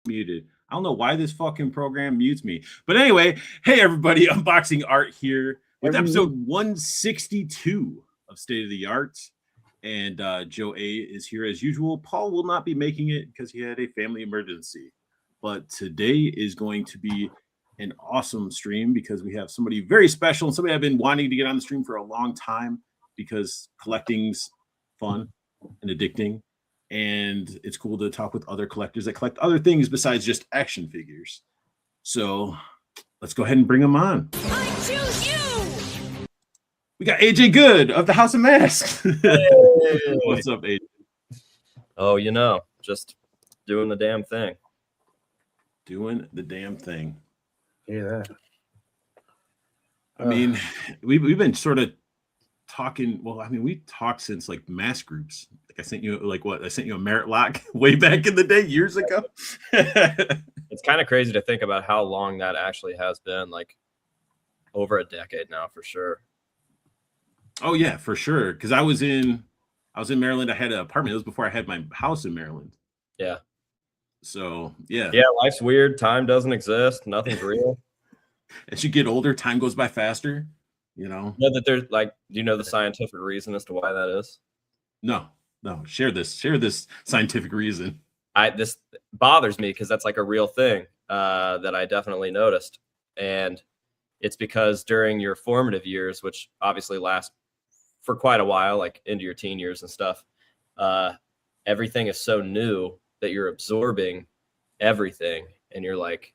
Muted. I don't know why this fucking program mutes me. But anyway, hey everybody, Unboxing Art here with episode 162 of State of the Art. And Joe A is here as usual. Paul will not be making it because he had a family emergency. But today is going to be an awesome stream because we have somebody very special and somebody I've been wanting to get on the stream for a long time because collecting's fun and addicting. And it's cool to talk with other collectors that collect other things besides just action figures. So let's go ahead and bring them on. I choose you. We got AJ Good of the House of Masks. Hey. What's up, AJ? Oh, you know, just doing the damn thing. Doing the damn thing. Hear that? I mean, we've been sort of talking. Well, I mean, we talked since like mass groups. Like I sent you I sent you a merit lock way back in the day, years ago. It's kind of crazy to think about how long that actually has been, like over a decade now for sure. Oh yeah, for sure. Because I was in Maryland. I had an apartment. It was before I had my house in Maryland. Yeah. So yeah. Yeah, life's weird. Time doesn't exist. Nothing's real. As you get older, time goes by faster. You know. Yeah, that there's like, do you know the scientific reason as to why that is? No. Share this scientific reason. This bothers me because that's like a real thing that I definitely noticed. And it's because during your formative years, which obviously last for quite a while, like into your teen years and stuff, everything is so new that you're absorbing everything. And you're like,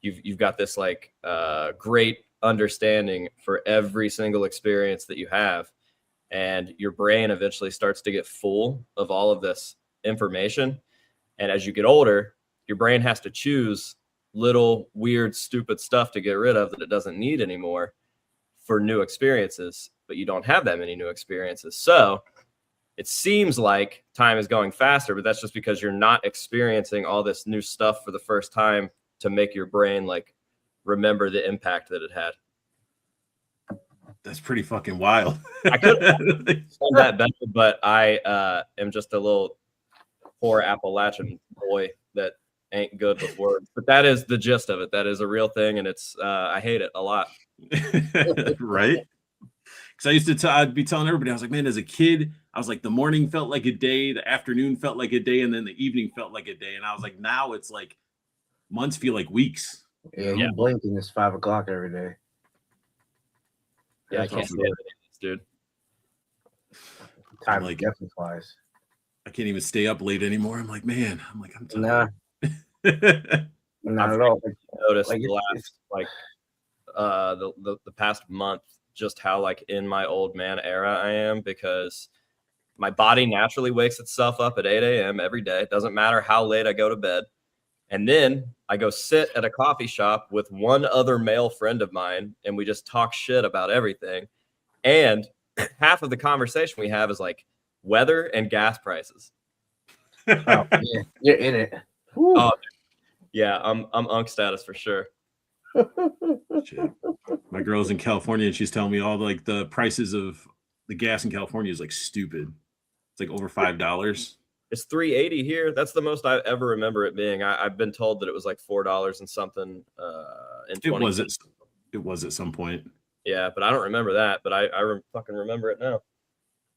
you've got this like great understanding for every single experience that you have. And your brain eventually starts to get full of all of this information. And as you get older, your brain has to choose little weird, stupid stuff to get rid of that it doesn't need anymore for new experiences. But you don't have that many new experiences. So it seems like time is going faster, but that's just because you're not experiencing all this new stuff for the first time to make your brain like remember the impact that it had. That's pretty fucking wild. I could have done that better, but I am just a little poor Appalachian boy that ain't good with words. But that is the gist of it. That is a real thing, and it's I hate it a lot. Right? Because I used to I'd be telling everybody, I was like, man, as a kid, I was like, the morning felt like a day, the afternoon felt like a day, and then the evening felt like a day. And I was like, now it's like months feel like weeks. Yeah, you blink and it's 5 o'clock every day. Yeah, I can't stand it, dude. Time like, definitely flies. I can't even stay up late anymore. I'm tired. Nah. Not at all. Noticed like, the last like the past month just how like in my old man era I am, because my body naturally wakes itself up at 8 a.m. every day. It doesn't matter how late I go to bed. And then I go sit at a coffee shop with one other male friend of mine, and we just talk shit about everything. And half of the conversation we have is like weather and gas prices. Oh, yeah, you're in it. Oh, yeah, I'm unk status for sure. Shit. My girl's in California, and she's telling me all like the prices of the gas in California is like stupid. It's like over $5. It's $3.80 here. That's the most I ever remember it being. I've been told that it was like $4 and something. It was at some point. Yeah, but I don't remember that. But I fucking remember it now.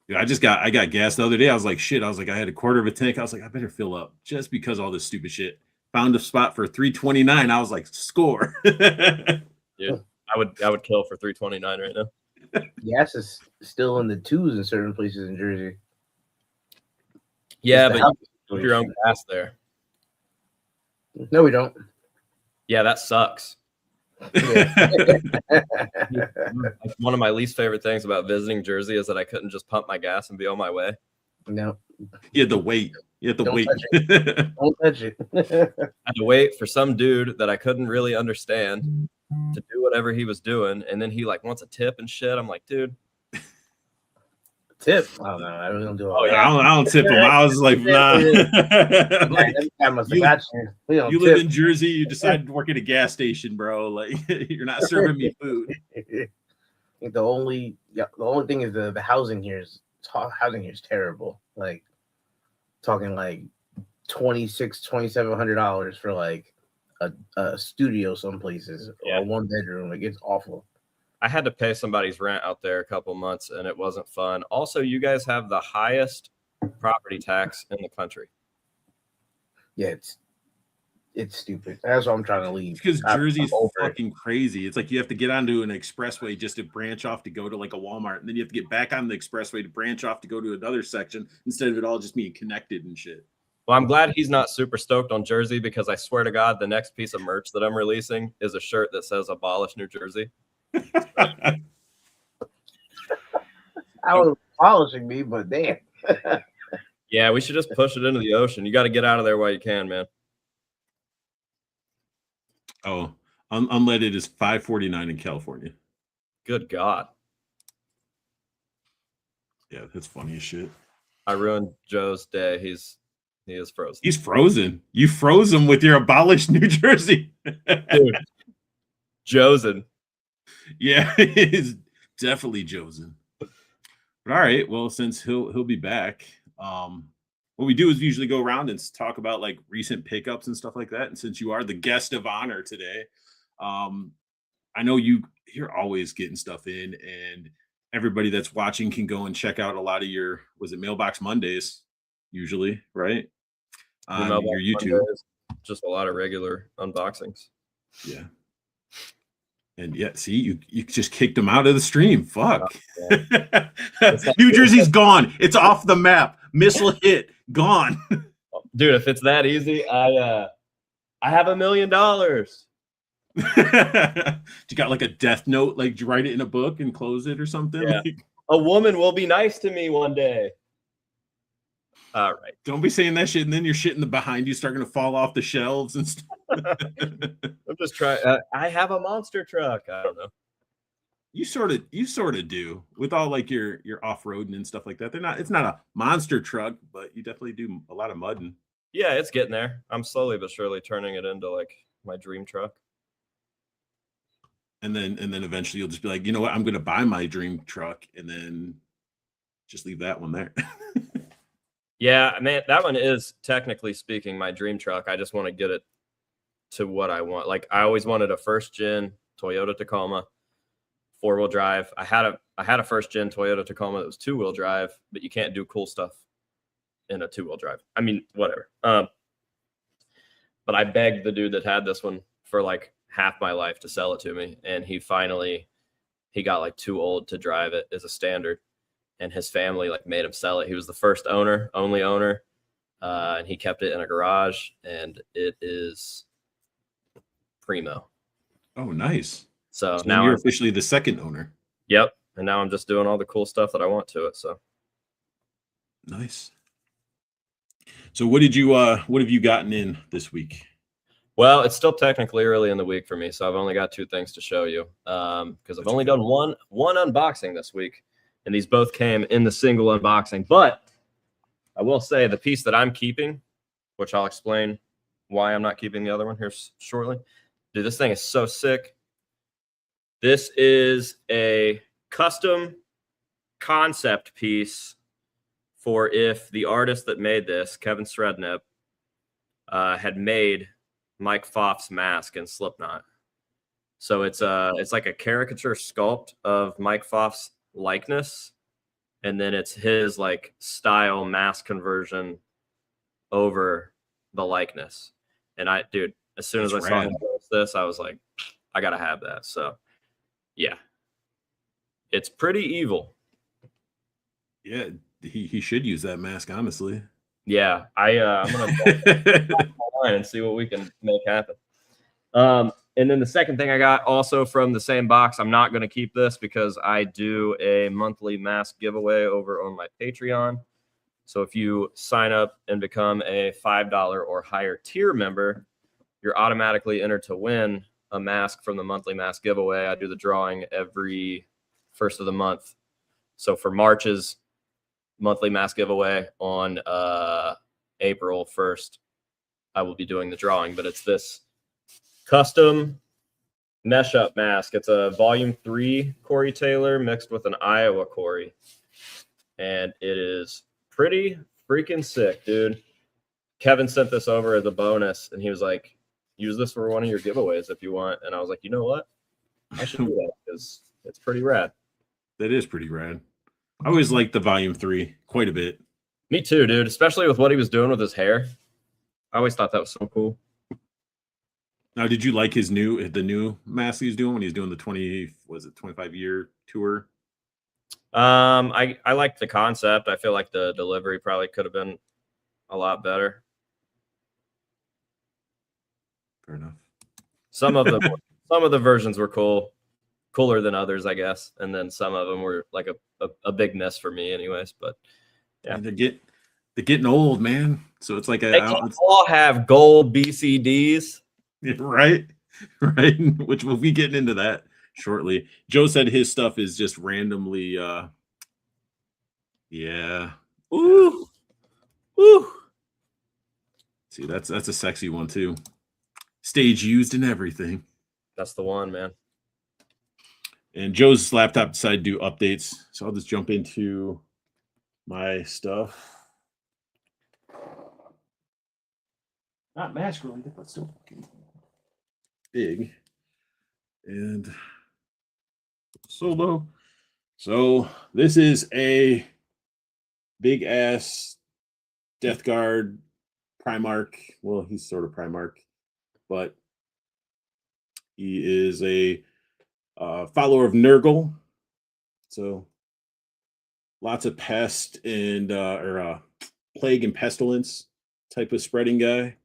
Yeah, I got gas the other day. I was like, shit. I was like, I had a quarter of a tank. I was like, I better fill up just because all this stupid shit. Found a spot for $3.29. I was like, score. Yeah, I would kill for $3.29 right now. Gas is still in the twos in certain places in Jersey. Yeah, the but house you keep your own situation. gas there. No, we don't. Yeah, that sucks. Yeah. Like, one of my least favorite things about visiting Jersey is that I couldn't just pump my gas and be on my way. No, You had to wait. You have to Don't wait. touch don't touch it. I had to wait for some dude that I couldn't really understand to do whatever he was doing, and then he like wants a tip and shit. I'm like, dude, Tip. Oh no, I really don't do all Oh, that. yeah. I don't tip them. I was like, nah. Like, I must have you- got you. We don't you live tip. in Jersey, you decided to work at a gas station, bro. Like, you're not serving me food. The only thing is the housing here is terrible. Like talking like $2,700 for like a studio some places Yeah. or 1 bedroom. Like it's awful. I had to pay somebody's rent out there a couple months, and it wasn't fun. Also, you guys have the highest property tax in the country. Yeah, it's stupid. That's why I'm trying to leave. Because I'm Jersey's over it. fucking crazy. It's like you have to get onto an expressway just to branch off to go to like a Walmart, and then you have to get back on the expressway to branch off to go to another section instead of it all just being connected and shit. Well, I'm glad he's not super stoked on Jersey, because I swear to God, the next piece of merch that I'm releasing is a shirt that says "Abolish New Jersey." I was polishing me, but damn. Yeah, we should just push it into the ocean. You got to get out of there while you can, man. Oh, unleaded is $5.49 in California. Good God. Yeah, that's funny as shit. I ruined Joe's day. He is frozen. He's frozen. You froze him with your abolished New Jersey. Dude, Josen. Yeah, it's definitely chosen. But all right, well, since he'll be back, what we do is we usually go around and talk about like recent pickups and stuff like that. And since you are the guest of honor today, I know you're always getting stuff in, and everybody that's watching can go and check out a lot of your Mailbox Mondays, usually, right? On your YouTube. Mondays, just a lot of regular unboxings. Yeah. And yeah, see, you just kicked him out of the stream. Fuck. New Jersey's gone. It's off the map. Missile hit. Gone. Dude, if it's that easy, I have $1 million. You got like a death note, like you write it in a book and close it or something? Yeah. Like, A woman will be nice to me one day. All right. don't be saying that shit, and then your shit in the behind you start going to fall off the shelves and stuff. I'm just trying. I have a monster truck. I don't know. You sort of do with all like your off-roading and stuff like that. It's not a monster truck, but you definitely do a lot of mudding. Yeah, it's getting there. I'm slowly but surely turning it into like my dream truck. And then eventually you'll just be like, you know what, I'm gonna buy my dream truck and then just leave that one there. Yeah, man, that one is technically speaking my dream truck. I just want to get it to what I want. Like I always wanted a first gen Toyota Tacoma, 4-wheel drive. I had a first gen Toyota Tacoma that was 2-wheel drive, but you can't do cool stuff in a 2-wheel drive. I mean, whatever. But I begged the dude that had this one for like half my life to sell it to me, and he got like too old to drive it as a standard, and his family like made him sell it. He was the first owner, only owner, and he kept it in a garage, and it is primo. Oh, nice. So So now you're I'm, officially the second owner. yep, and now I'm just doing all the cool stuff that I want to it. So Nice. So what have you gotten in this week? well, it's still technically early in the week for me, so I've only got 2 things to show you because I've only done one unboxing this week, and these both came in the single unboxing. But I will say the piece that I'm keeping, which I'll explain why I'm not keeping the other one here shortly. Dude, this thing is so sick. This is a custom concept piece for if the artist that made this, Kevin Srednep, had made Mike Pfaff's mask in Slipknot. So it's like a caricature sculpt of Mike Pfaff's likeness, and then it's his like style mask conversion over the likeness. And dude, as soon as I saw him post this, I was like, I gotta have that. So yeah, it's pretty evil. Yeah, he should use that mask, honestly. Yeah, I'm gonna go online and see what we can make happen. And then the second thing I got also from the same box, I'm not going to keep this because I do a monthly mask giveaway over on my Patreon. So if you sign up and become a $5 or higher tier member, you're automatically entered to win a mask from the monthly mask giveaway. I do the drawing every first of the month. So for March's monthly mask giveaway on April 1st, I will be doing the drawing, but it's this custom mesh up mask. It's a volume 3 Corey Taylor mixed with an Iowa Corey, and it is pretty freaking sick, dude. Kevin sent this over as a bonus, and he was like, use this for one of your giveaways if you want. And I was like, you know what, I should do that because it's pretty rad. That is pretty rad. I always liked the volume 3 quite a bit. Me too, dude, especially with what he was doing with his hair. I always thought that was so cool. Now, did you like the new mask he's doing when he's doing the 25-year tour? I liked the concept. I feel like the delivery probably could have been a lot better. Fair enough. Some of the versions were cooler than others, I guess, and then some of them were like a big miss for me, anyways. But yeah, and they're getting old, man. So it's like they can't all have gold BCDs. Right. Which we'll be getting into that shortly. Joe said his stuff is just randomly yeah. Ooh. See, that's a sexy one too. Stage used and everything. That's the one, man. And Joe's laptop decided to do updates, so I'll just jump into my stuff. Not mask related, but still big. And solo. So this is a big ass Death Guard Primarch. Well, he's sort of Primarch, but he is a follower of Nurgle. So lots of pest and plague and pestilence type of spreading guy.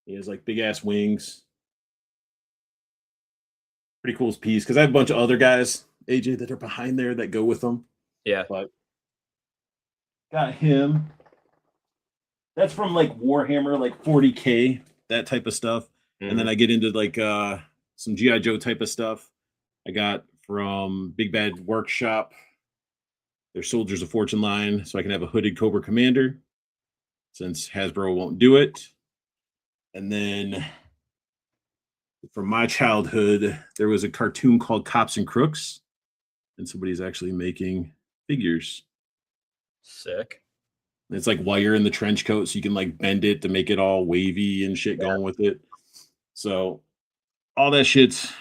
He has like big ass wings. Pretty cool piece because I have a bunch of other guys, AJ, that are behind there that go with them. Yeah. But got him. That's from like Warhammer, like 40K, that type of stuff. Mm-hmm. And then I get into like some G.I. Joe type of stuff. I got from Big Bad Workshop, their Soldiers of Fortune line, so I can have a hooded Cobra Commander since Hasbro won't do it. And then from my childhood, there was a cartoon called Cops and Crooks, and somebody's actually making figures. Sick. It's like wire in the trench coat, so you can like bend it to make it all wavy and shit going with it. So all that shit's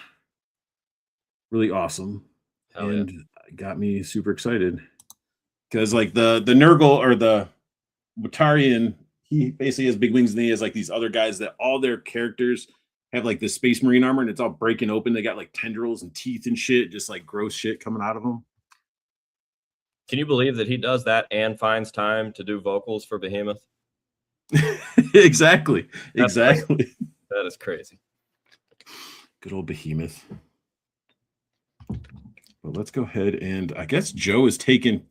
really awesome. Hell and got me super excited. Because like the Nurgle or the Watarian, he basically has big wings, and he has like these other guys that all their characters have like this Space Marine armor, and it's all breaking open. They got like tendrils and teeth and shit, just like gross shit coming out of them. Can you believe that he does that and finds time to do vocals for Behemoth? Exactly. Crazy. That is crazy. Good old Behemoth. Well, let's go ahead and I guess Joe is taking.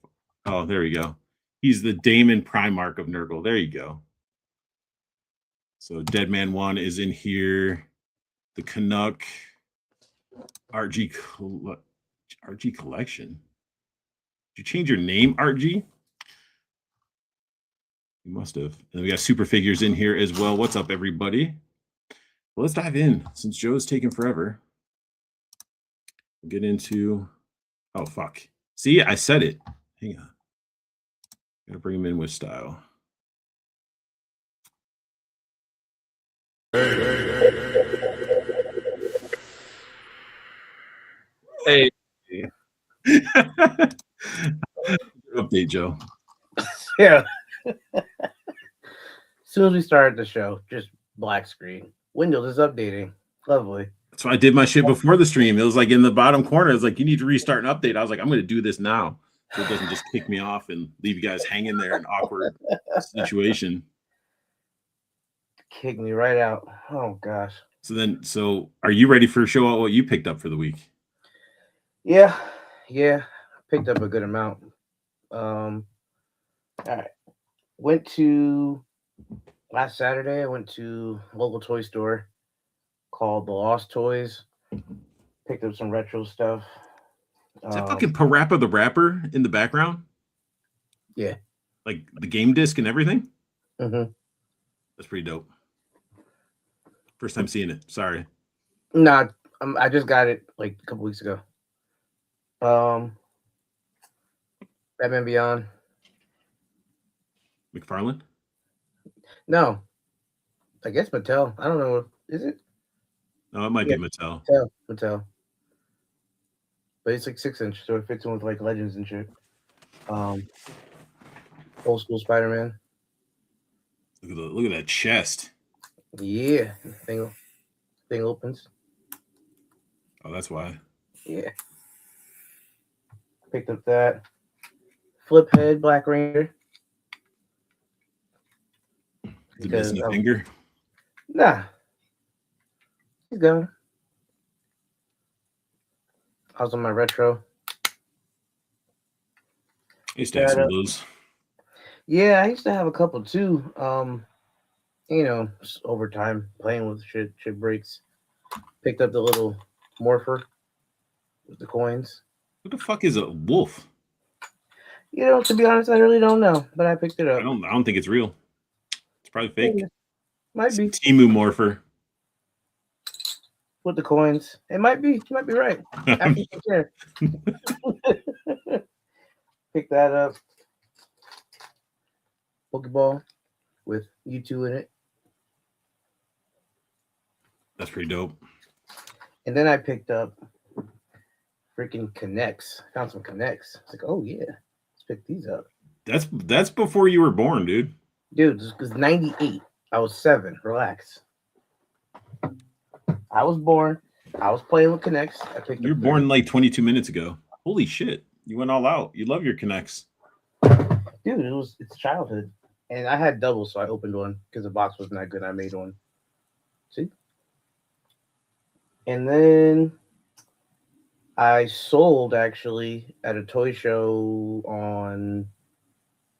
Oh, there we go. He's the Daemon Primarch of Nurgle. There you go. So Dead Man 1 is in here. The Canuck RG Collection. Did you change your name, RG? You must have. And we got super figures in here as well. What's up, everybody? Well, let's dive in since Joe's taking forever. We'll get into. Oh, fuck. See, I said it. Hang on. Gotta bring him in with style. Hey. Update, Joe. Yeah. As soon as we started the show, just black screen. Windows is updating. Lovely. So I did my shit before the stream. It was like in the bottom corner. It was like, you need to restart and update. I was like, I'm going to do this now. so it doesn't just kick me off and leave you guys hanging there in an awkward situation. Kick me right out. Oh gosh. So are you ready for show out what you picked up for the week? Yeah. Picked up a good amount. All right. Last Saturday, I went to a local toy store called The Lost Toys. Picked up some retro stuff. Is that fucking Parappa the Rapper in the background? Yeah. Like the game disc and everything? Mm-hmm. That's pretty dope. First time seeing it. Sorry. Nah, I just got it like a couple weeks ago. Batman Beyond. McFarlane? No. I guess Mattel. I don't know. Is it? No, it might be Mattel. Mattel. But it's like 6-inch, so it fits in with like Legends and shit. Old school Spider-Man. Look at that chest. Yeah. Thing opens. Oh, that's why. Yeah. Picked up that. Flip head Black Ranger. Is it missing a finger? Nah. He's gone. I was on my retro. I used to have some of those. Yeah, I used to have a couple too. Just over time playing with shit breaks. Picked up the little morpher with the coins. What the fuck is a wolf? To be honest, I really don't know, but I picked it up. I don't think it's real. It's probably fake. Yeah, might be. Temu morpher. With the coins. It might be. You might be right. After you care. Pick that up. Pokeball with U2 in it. That's pretty dope. And then I picked up freaking Connects. Found some Connects. It's like, oh yeah, let's pick these up. That's before you were born, dude. Dude, this was 98. I was 7. Relax. I was born. I was playing with Connects. You were born like 22 minutes ago. Holy shit. You went all out. You love your Connects. Dude, it's childhood. And I had doubles, so I opened one because the box wasn't that good. I made one. See? And then I sold actually at a toy show on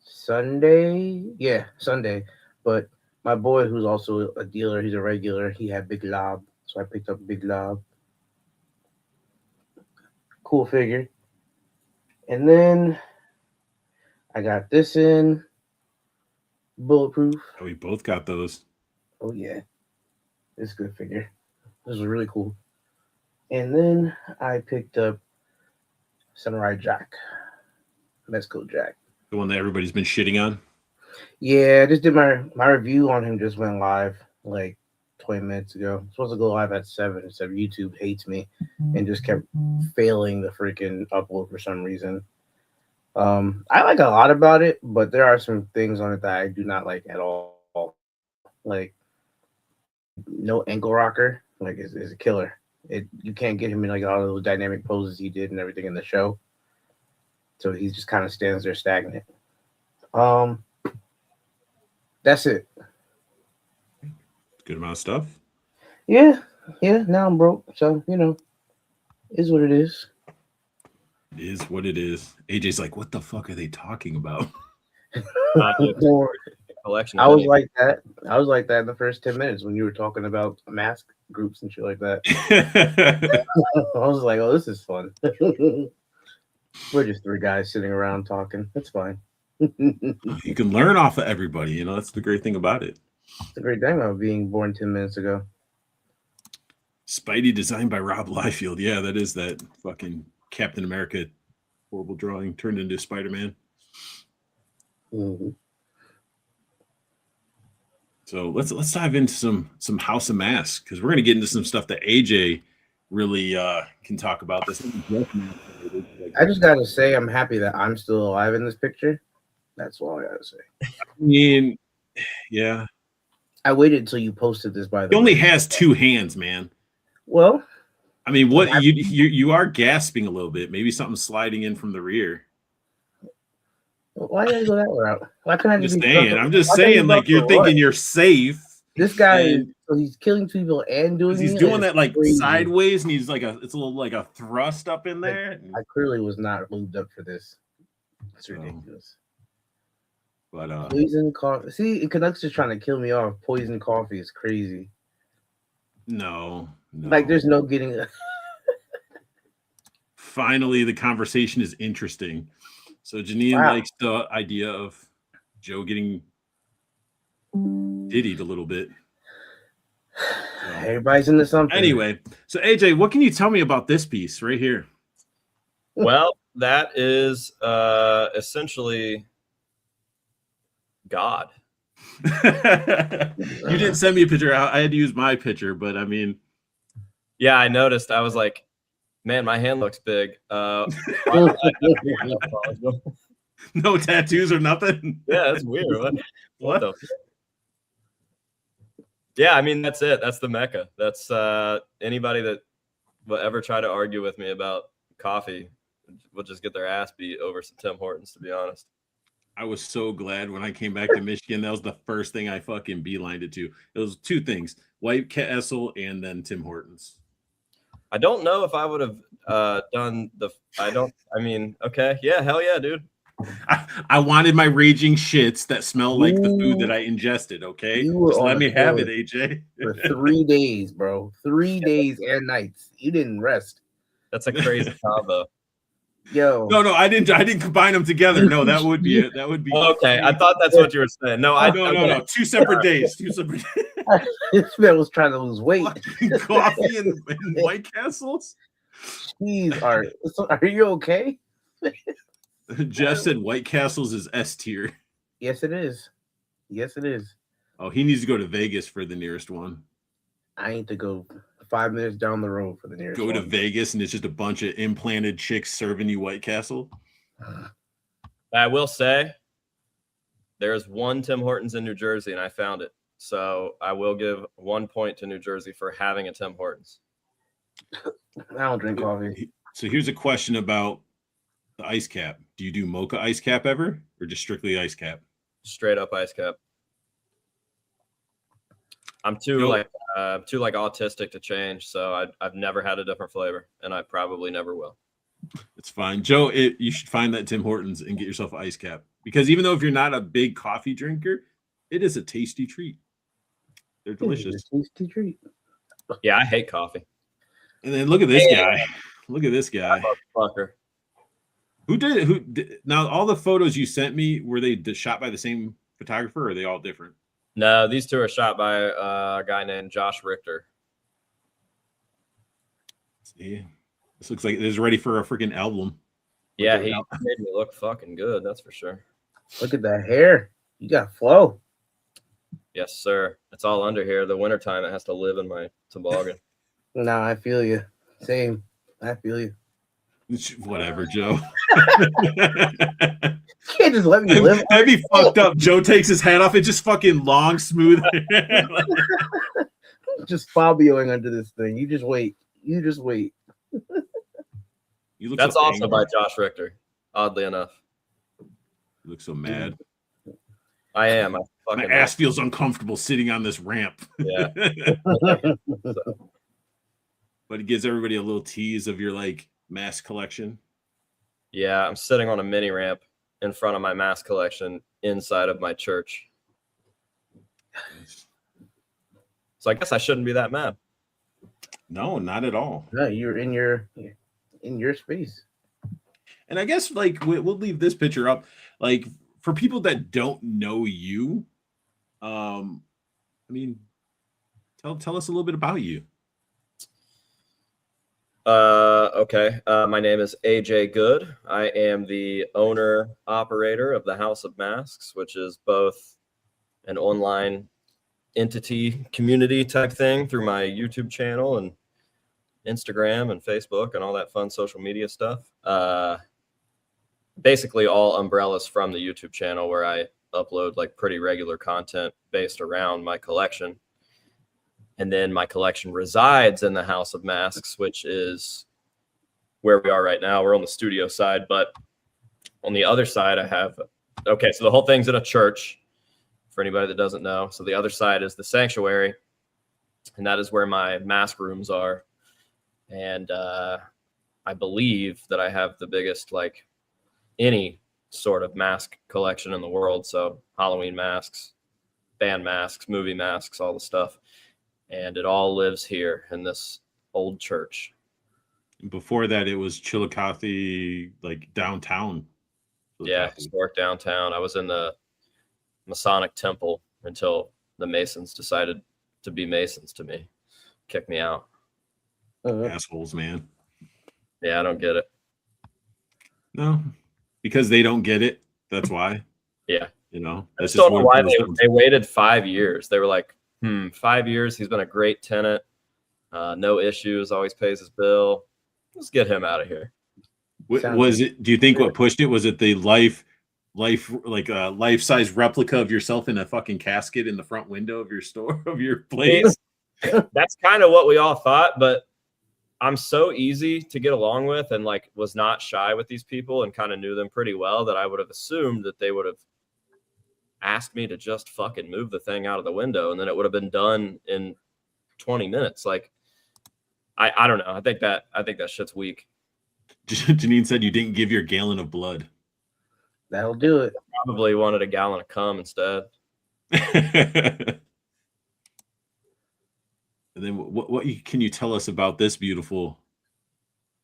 Sunday. Yeah, Sunday. But my boy, who's also a dealer, he's a regular, he had Big Lob. So I picked up Big Lob. Cool figure. And then I got this in. Bulletproof. Oh, we both got those. Oh, yeah. It's a good figure. This was really cool. And then I picked up Samurai Jack. Mexico Jack. The one that everybody's been shitting on? Yeah, I just did my review on him just went live like 20 minutes ago. I'm supposed to go live at 7, except YouTube hates me and just kept failing the freaking upload for some reason. I like a lot about it, but there are some things on it that I do not like at all. Like no ankle rocker, like is a killer. You can't get him in like all those dynamic poses he did and everything in the show. So he just kind of stands there stagnant. That's it. Good amount of stuff. Yeah. Now I'm broke, so is what it is. It is what it is. AJ's like, what the fuck are they talking about? Collection. I was like that. I was like that in the first 10 minutes when you were talking about mask groups and shit like that. I was like, oh, this is fun. We're just 3 guys sitting around talking. It's fine. You can learn off of everybody. That's the great thing about it. It's a great thing about being born 10 minutes ago. Spidey designed by Rob Liefeld. Yeah, that is that fucking Captain America horrible drawing turned into Spider-Man. Mm-hmm. So let's dive into some House of Masks, because we're gonna get into some stuff that AJ really can talk about. This I just gotta say I'm happy that I'm still alive in this picture. That's all I gotta say. I mean, yeah. I waited until you posted this, by the way. He only has 2 hands, man. Well, I mean, what you are gasping a little bit. Maybe something sliding in from the rear. Why did I go that route? Why couldn't I I'm just just be saying. I'm just saying, like you're thinking you're safe. This guy, and- so he's killing people and doing. He's it? doing It's that like crazy. sideways, and he's like it's a little like a thrust up in there. I clearly was not lubed up for this. It's So, ridiculous. But Poison coffee. See, Canucks just trying to kill me off. Poison coffee is crazy. no. Like, there's no getting. Finally, the conversation is interesting. So Janine likes the idea of Joe getting diddied a little bit. So, Everybody's into something. anyway, so AJ, what can you tell me about this piece right here? Well, that is essentially God. You didn't send me a picture. I had to use my picture, but I mean, Yeah, I noticed. I was like, man, my hand looks big. no tattoos or nothing. Yeah, that's weird. What? the? Yeah, I mean, that's it. That's the Mecca. That's anybody that will ever try to argue with me about coffee will just get their ass beat over some Tim Hortons, to be honest. I was so glad when I came back to Michigan. That was the first thing I fucking beelined it to. It was two things: White Castle and then Tim Hortons. I don't know if I would have done the. I mean, okay, yeah, hell yeah, dude. I wanted my raging shits that smell like the food that I ingested. Okay, just let me have it, AJ. For 3 days, bro. 3 days and nights. You didn't rest. That's a crazy combo. Yo. No, I didn't combine them together. No, that would be it. That would be okay. I thought that's what you were saying. No, no. Two separate days. Two separate. This man was trying to lose weight. Coffee and White Castles. Jeez, are you okay? Jeff said White Castles is S tier. Yes, it is. Yes, it is. Oh, he needs to go to Vegas for the nearest one. I need to go 5 minutes down the road for the nearest Go one. to Vegas and it's just a bunch of implanted chicks serving you White Castle. I will say there's one Tim Hortons in New Jersey, and I found it. So I will give 1 point to New Jersey for having a Tim Hortons. I don't drink coffee. So here's a question about the ice cap. Do you do mocha ice cap ever, or just strictly ice cap? Straight up ice cap. I'm too autistic to change, so I've never had a different flavor, and I probably never will. It's fine, Joe. You should find that Tim Hortons and get yourself an ice cap, because even though if you're not a big coffee drinker, it is a tasty treat. They're delicious. Tasty treat. Yeah, I hate coffee. And then look at this guy. Look at this guy. Fucker. Who did? Now, all the photos you sent me, were they shot by the same photographer, or are they all different? No, these two are shot by a guy named Josh Richter. See, this looks like it's ready for a freaking album. Yeah, he made me look fucking good. That's for sure. Look at that hair. You got flow. Yes, sir. It's all under here. The wintertime, it has to live in my toboggan. Nah, I feel you. Same. I feel you. Whatever, Joe. You can't just let me live. That'd be fucked up. Joe takes his hat off. It's just fucking long, smooth. Just Fabioing under this thing. You just wait. You just wait. You look That's so also angry. by Josh Richter, oddly enough. You look so mad. I am. My ass feels uncomfortable sitting on this ramp. Yeah. But it gives everybody a little tease of your like mask collection. Yeah, I'm sitting on a mini ramp in front of my mask collection inside of my church. So I guess I shouldn't be that mad. No, not at all. No, you're in your space. And I guess like we'll leave this picture up. Like for people that don't know you, I mean, tell us a little bit about you. Okay. My name is AJ Good. I am the owner operator of the House of Masks, which is both an online entity community type thing through my YouTube channel and Instagram and Facebook and all that fun social media stuff. Basically all umbrellas from the YouTube channel where I upload like pretty regular content based around my collection. And then my collection resides in the House of Masks, which is where we are right now. We're on the studio side, but on the other side, I have okay, so the whole thing's in a church for anybody that doesn't know. So the other side is the sanctuary, and that is where my mask rooms are. And I believe that I have the biggest, like, any sort of mask collection in the world. So Halloween masks, band masks, movie masks, all the stuff. And it all lives here in this old church. Before that, it was Chillicothe, like downtown. Yeah, Chillicothe. historic downtown. I was in the Masonic temple until the Masons decided to be Masons to me. Kicked me out. Assholes, man. Yeah, I don't get it. No, because they don't get it. That's why. Yeah. You know, I that's just don't know why one of those things. they waited 5 years. They were like, 5 years. He's been a great tenant. No issues. Always pays his bill. Let's get him out of here. Was it? Do you think what pushed it was it the life life-size replica of yourself in a fucking casket in the front window of your store of your place? That's kind of what we all thought, but I'm so easy to get along with and like was not shy with these people and kind of knew them pretty well that I would have assumed that they would have asked me to just fucking move the thing out of the window and then it would have been done in 20 minutes. Like, I don't know. I think that shit's weak. Janine said you didn't give your gallon of blood. That'll do it. Probably wanted a gallon of cum instead. And then what can you tell us about this beautiful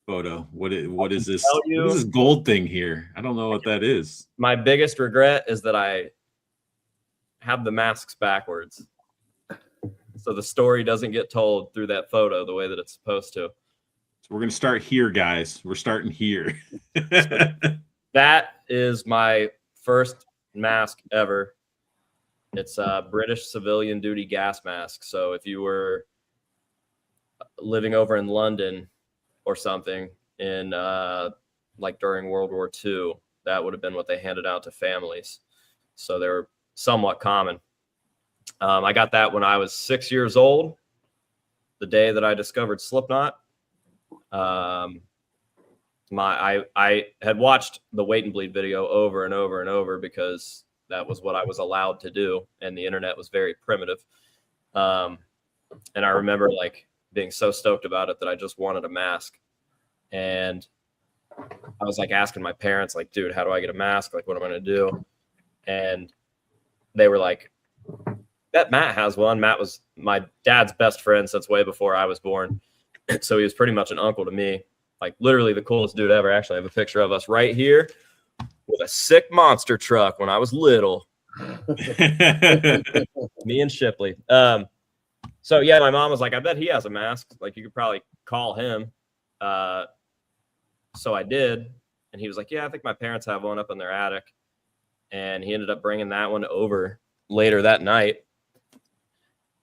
photo? What is this? What is this gold thing here? I don't know what that is. My biggest regret is that I have the masks backwards. So the story doesn't get told through that photo the way that it's supposed to. So we're going to start here, guys. We're starting here. That is my first mask ever. It's a British civilian duty gas mask. So if you were living over in London or something in like during World War II, that would have been what they handed out to families. So they were somewhat common. I got that when I was 6 years old, the day that I discovered Slipknot. I had watched the Wait and Bleed video over and over and over because that was what I was allowed to do, and the internet was very primitive. And I remember like being so stoked about it that I just wanted a mask, and I was like asking my parents, like, dude, how do I get a mask? Like, what am I gonna do? And they were like, that Matt has one. Matt was my dad's best friend since way before I was born. So he was pretty much an uncle to me. Like literally the coolest dude ever. Actually, I have a picture of us right here with a sick monster truck when I was little. Me and Shipley. So yeah, my mom was like, I bet he has a mask. Like you could probably call him. So I did. And he was like, yeah, I think my parents have one up in their attic. And he ended up bringing that one over later that night.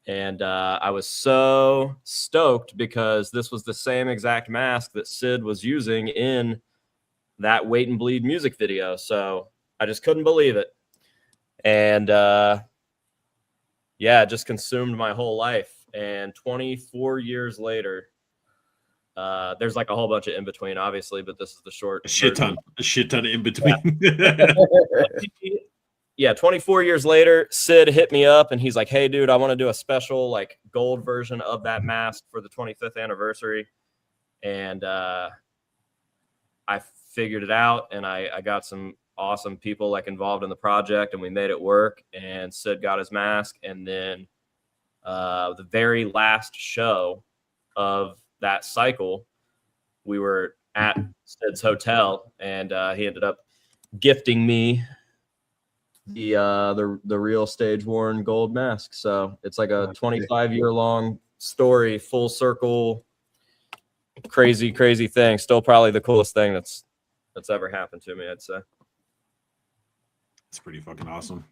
And I was so stoked because this was the same exact mask that Sid was using in that Wait and Bleed music video. So I just couldn't believe it. And yeah, it just consumed my whole life. And 24 years later, there's like a whole bunch of in between, obviously, but this is the short. A shit ton of in between. Yeah, 24 years later, Sid hit me up and he's like, hey, dude, I want to do a special like gold version of that mask for the 25th anniversary. And I figured it out and I got some awesome people like involved in the project and we made it work. And Sid got his mask. And then the very last show of that cycle, we were at Sid's hotel and he ended up gifting me the real stage worn gold mask. So it's like a 25-year long story, full circle, crazy thing. Still probably the coolest thing that's ever happened to me, I'd say. It's pretty fucking awesome.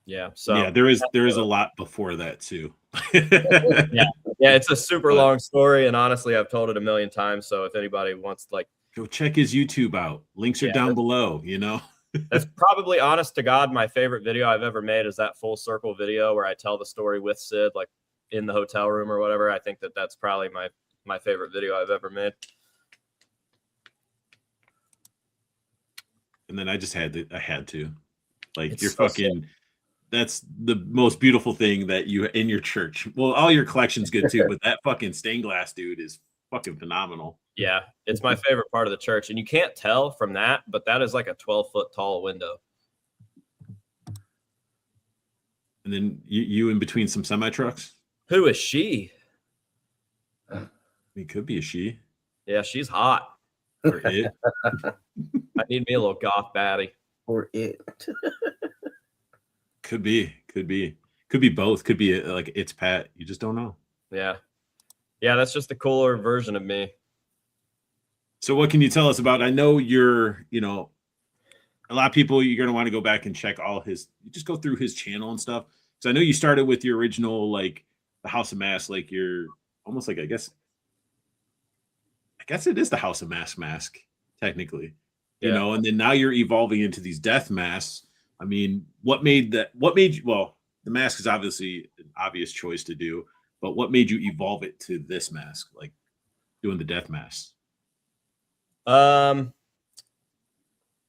Yeah. So yeah, there is a lot before that too. yeah, it's a super long story, and honestly, I've told it a million times. So if anybody wants, like, go check his YouTube out. Links are down below. You know. That's probably, honest to God, my favorite video I've ever made is that full circle video where I tell the story with Sid, like in the hotel room or whatever. I think that's probably my favorite video I've ever made. And then I just had to. Like, It's you're so sick. fucking. That's the most beautiful thing that you in your church. Well, all your collection's good too, but that fucking stained glass, dude, is fucking phenomenal. Yeah, it's my favorite part of the church, and you can't tell from that, but that is like a 12-foot tall window. And then you in between some semi trucks. Who is she? It could be a she Yeah, she's hot. or it. I need me a little goth baddie. Or it. Could be both. Could be like it's Pat. You just don't know. Yeah, that's just the cooler version of me. So what can you tell us about? I know you're, a lot of people, you're going to want to go back and check all his, just go through his channel and stuff. So I know you started with your original, like the House of Mask, like you're almost like, I guess it is the House of Mask, technically, and then now you're evolving into these death masks. I mean, what made you, well, the mask is obviously an obvious choice to do, but what made you evolve it to this mask, like doing the death mask? I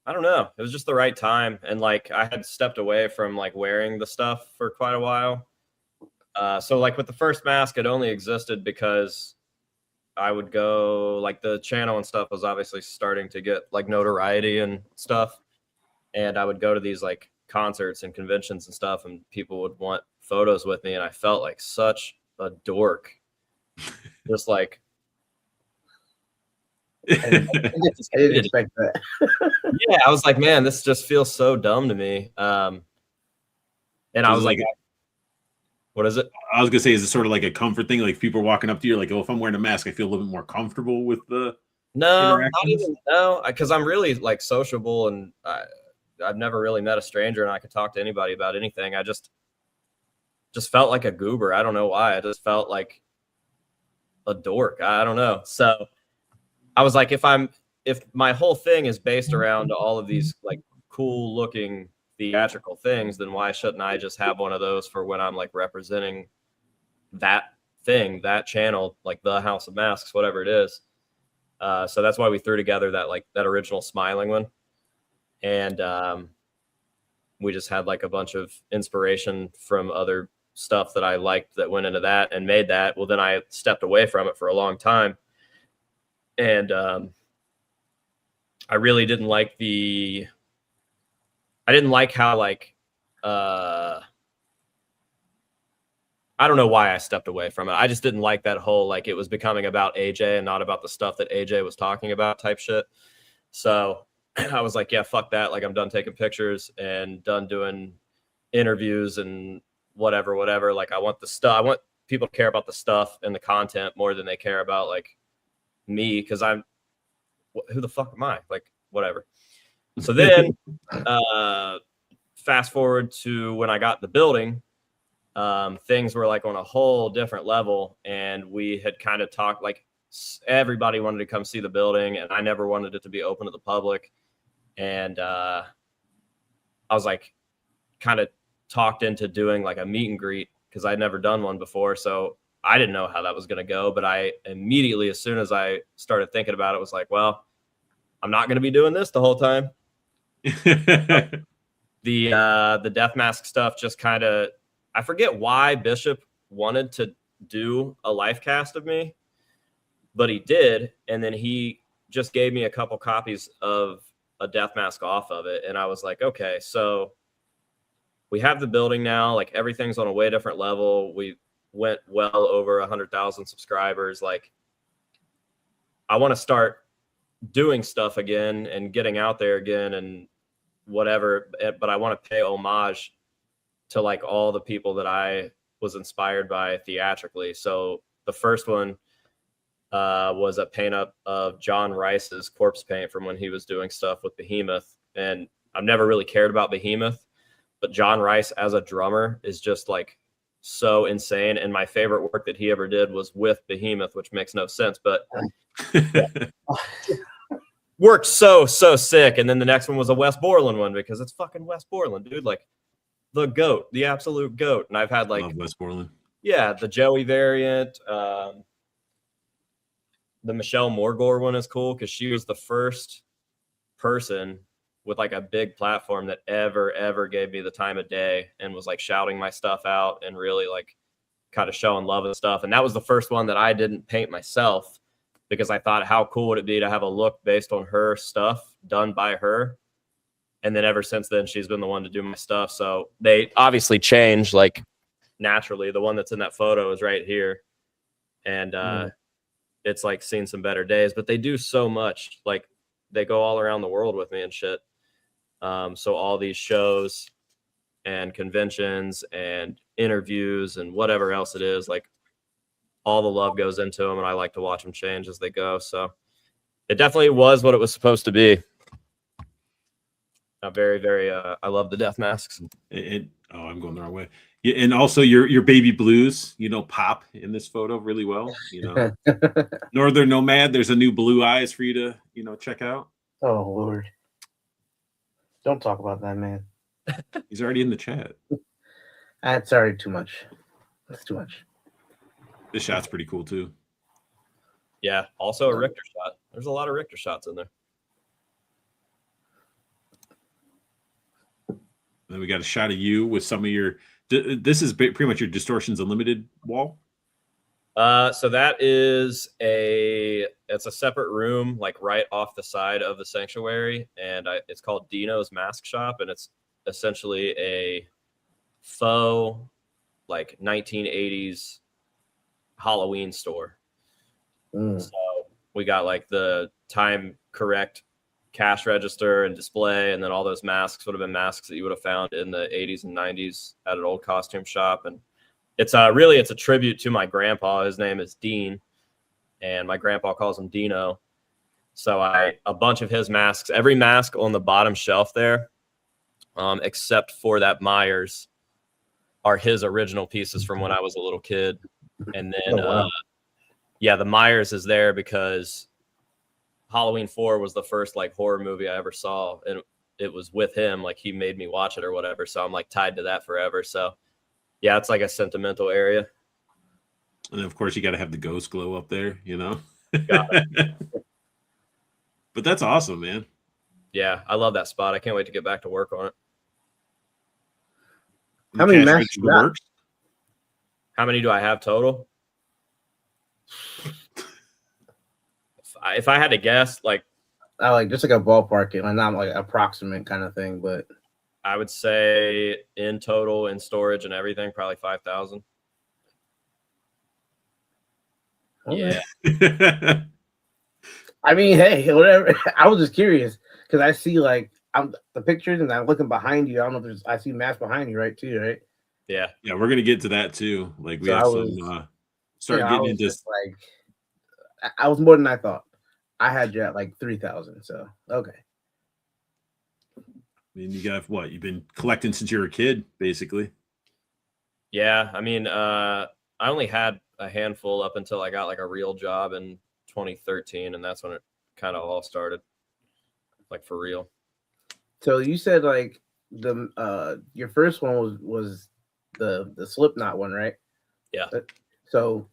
don't know. It was just the right time. And like, I had stepped away from like wearing the stuff for quite a while. So like with the first mask, it only existed because I would go, like, the channel and stuff was obviously starting to get like notoriety and stuff. And I would go to these like concerts and conventions and stuff, and people would want photos with me. And I felt like such a dork. Just like, I didn't expect that. yeah, I was like, man, this just feels so dumb to me. And I was like, what is it? I was gonna say, is it sort of like a comfort thing? Like, if people are walking up to you, like, oh, if I'm wearing a mask, I feel a little bit more comfortable with the No, not even, no, because I'm really like sociable, and I've never really met a stranger, and I could talk to anybody about anything. I just felt like a goober. I don't know why. I just felt like a dork. I don't know. So I was like, if my whole thing is based around all of these like cool looking theatrical things, then why shouldn't I just have one of those for when I'm like representing that thing, that channel, like the House of Masks, whatever it is. So that's why we threw together that original smiling one. And we just had like a bunch of inspiration from other stuff that I liked that went into that and made that. Well, then I stepped away from it for a long time. And I really didn't like how like, I don't know why I stepped away from it. I just didn't like that whole, like, it was becoming about AJ and not about the stuff that AJ was talking about type shit. So I was like, yeah, fuck that. Like, I'm done taking pictures and done doing interviews and whatever. Like, I want people to care about the stuff and the content more than they care about like me. Cause who the fuck am I? Like, whatever. So then fast forward to when I got the building, things were like on a whole different level, and we had kind of talked, like, everybody wanted to come see the building, and I never wanted it to be open to the public. And I was like, kind of talked into doing like a meet and greet, because I'd never done one before. So I didn't know how that was going to go, but I immediately, as soon as I started thinking about it, was like, well, I'm not going to be doing this the whole time. The death mask stuff just kind of, I forget why Bishop wanted to do a life cast of me, but he did. And then he just gave me a couple copies of a death mask off of it. And I was like, okay, so we have the building now, like everything's on a way different level. We went well over 100,000 subscribers. Like, I want to start doing stuff again and getting out there again and whatever, but I want to pay homage to like all the people that I was inspired by theatrically. So the first one was a paint up of John Rice's corpse paint from when he was doing stuff with Behemoth. And I've never really cared about Behemoth, but John Rice as a drummer is just like so insane. And my favorite work that he ever did was with Behemoth, which makes no sense, but worked so sick. And then the next one was a Wes Borland one, because it's fucking Wes Borland, dude. Like, the GOAT, the absolute GOAT. And I've had like, love Wes Borland. Yeah, the Joey variant. The Michelle Morgore one is cool because she was the first person with like a big platform that ever gave me the time of day and was like shouting my stuff out and really like kind of showing love and stuff. And that was the first one that I didn't paint myself because I thought, how cool would it be to have a look based on her stuff done by her? And then ever since then, she's been the one to do my stuff. So they obviously changed like naturally. The one that's in that photo is right here. And it's like seen some better days, but they do so much. Like they go all around the world with me and shit. So all these shows and conventions and interviews and whatever else it is, like all the love goes into them, and I like to watch them change as they go. So it definitely was what it was supposed to be. Very, I love the death masks. I'm going the wrong way. Yeah, and also your baby blues, pop in this photo really well. Northern Nomad, there's a new Blue Eyes for you to, check out. Oh Lord. Don't talk about that, man. He's already in the chat. That's already too much. That's too much. This shot's pretty cool too. Yeah, also a Richter shot. There's a lot of Richter shots in there. Then we got a shot of you with some of your. This is pretty much your Distortions Unlimited wall. So that is it's a separate room, like right off the side of the sanctuary, and it's called Dino's Mask Shop, and it's essentially a faux, like 1980s Halloween store. So we got like the time correct cash register and display, and then all those masks would have been masks that you would have found in the 80s and 90s at an old costume shop. And it's a tribute to my grandpa. His name is Dean, and my grandpa calls him Dino. So a bunch of his masks, every mask on the bottom shelf there, except for that Myers, are his original pieces from when I was a little kid. And then the Myers is there because Halloween 4 was the first like horror movie I ever saw, and it was with him. Like he made me watch it or whatever, so I'm like tied to that forever. So yeah, it's like a sentimental area. And of course, you got to have the ghost glow up there, Got it. But that's awesome, man. Yeah, I love that spot. I can't wait to get back to work on it. How many masks you got? How many do I have total? If I had to guess, like just like a ballpark, like not like approximate kind of thing, but I would say in total, in storage and everything, probably 5,000. Okay. Yeah. I mean, hey, whatever. I was just curious because I see like the pictures and I'm looking behind you. I don't know if I see masks behind you, right? Too, right? Yeah. Yeah, we're gonna get to that too. Like we have some getting into like I was more than I thought. I had you at like 3,000. So okay. I mean, you got what? You've been collecting since you were a kid, basically. Yeah, I mean, I only had a handful up until I got like a real job in 2013, and that's when it kind of all started, like for real. So you said like your first one was the Slipknot one, right? Yeah. So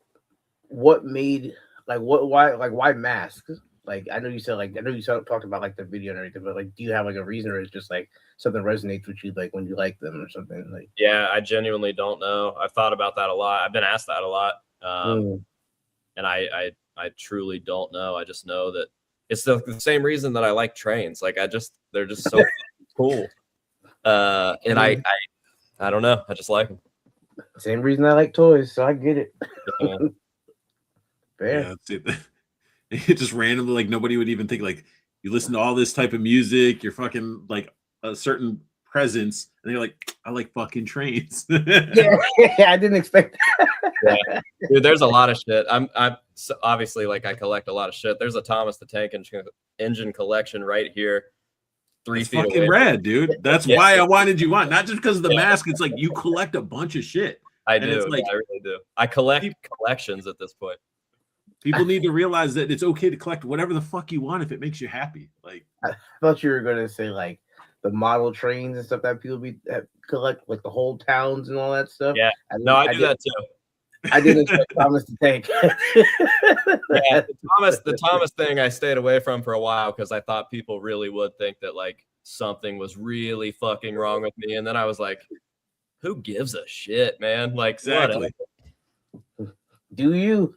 what made why masks? Like I know you talked about like the video and everything, but like do you have like a reason, or it's just like something resonates with you like when you like them or something? Like yeah, I genuinely don't know. I've thought about that a lot. I've been asked that a lot. And I truly don't know. I just know that it's the same reason that I like trains. Like they're just so cool. And I don't know. I just like them. Same reason I like toys, so I get it. Yeah. Fair. Yeah, it just randomly, like nobody would even think, like you listen to all this type of music, you're fucking like a certain presence, and you're like, I like fucking trains. yeah, I didn't expect that. Yeah. Dude, there's a lot of shit. I'm obviously like I collect a lot of shit. There's a Thomas the Tank Engine collection right here. 3 It's feet fucking away. rad, dude. That's why I wanted you on, not just because of the mask. It's like you collect a bunch of shit. I And do. it's like, I really do. I collect collections at this point. people need to realize that it's okay to collect whatever the fuck you want if it makes you happy. Like, I thought you were gonna say like the model trains and stuff that people collect, like the whole towns and all that stuff. Yeah. I do that too. I didn't expect Thomas to take. Yeah, the Thomas thing I stayed away from for a while because I thought people really would think that like something was really fucking wrong with me. And then I was like, who gives a shit, man? Like, Exactly. whatever. Do you?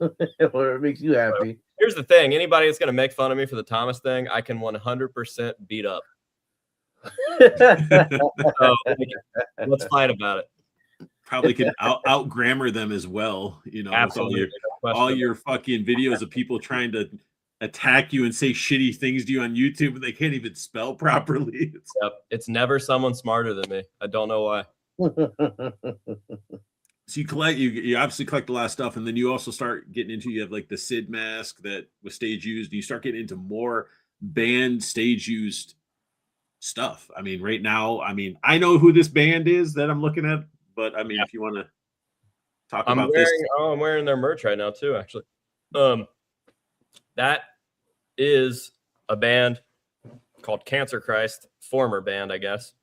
Or it makes you happy. Here's the thing. Anybody that's going to make fun of me for the Thomas thing, I can 100% beat up. So, let's fight about it. Probably could out grammar them as well. You know, with all your fucking videos of people trying to attack you and say shitty things to you on YouTube and they can't even spell properly. It's never someone smarter than me. I don't know why. So you obviously collect a lot of stuff, and then you also start getting into, you have like the Sid mask that was stage used, and you start getting into more band stage used stuff. I mean, right now, I mean, I know who this band is that I'm looking at, but I mean, if you want to talk about this. I'm wearing their merch right now too, actually. That is a band called Cancer Christ, former band, I guess.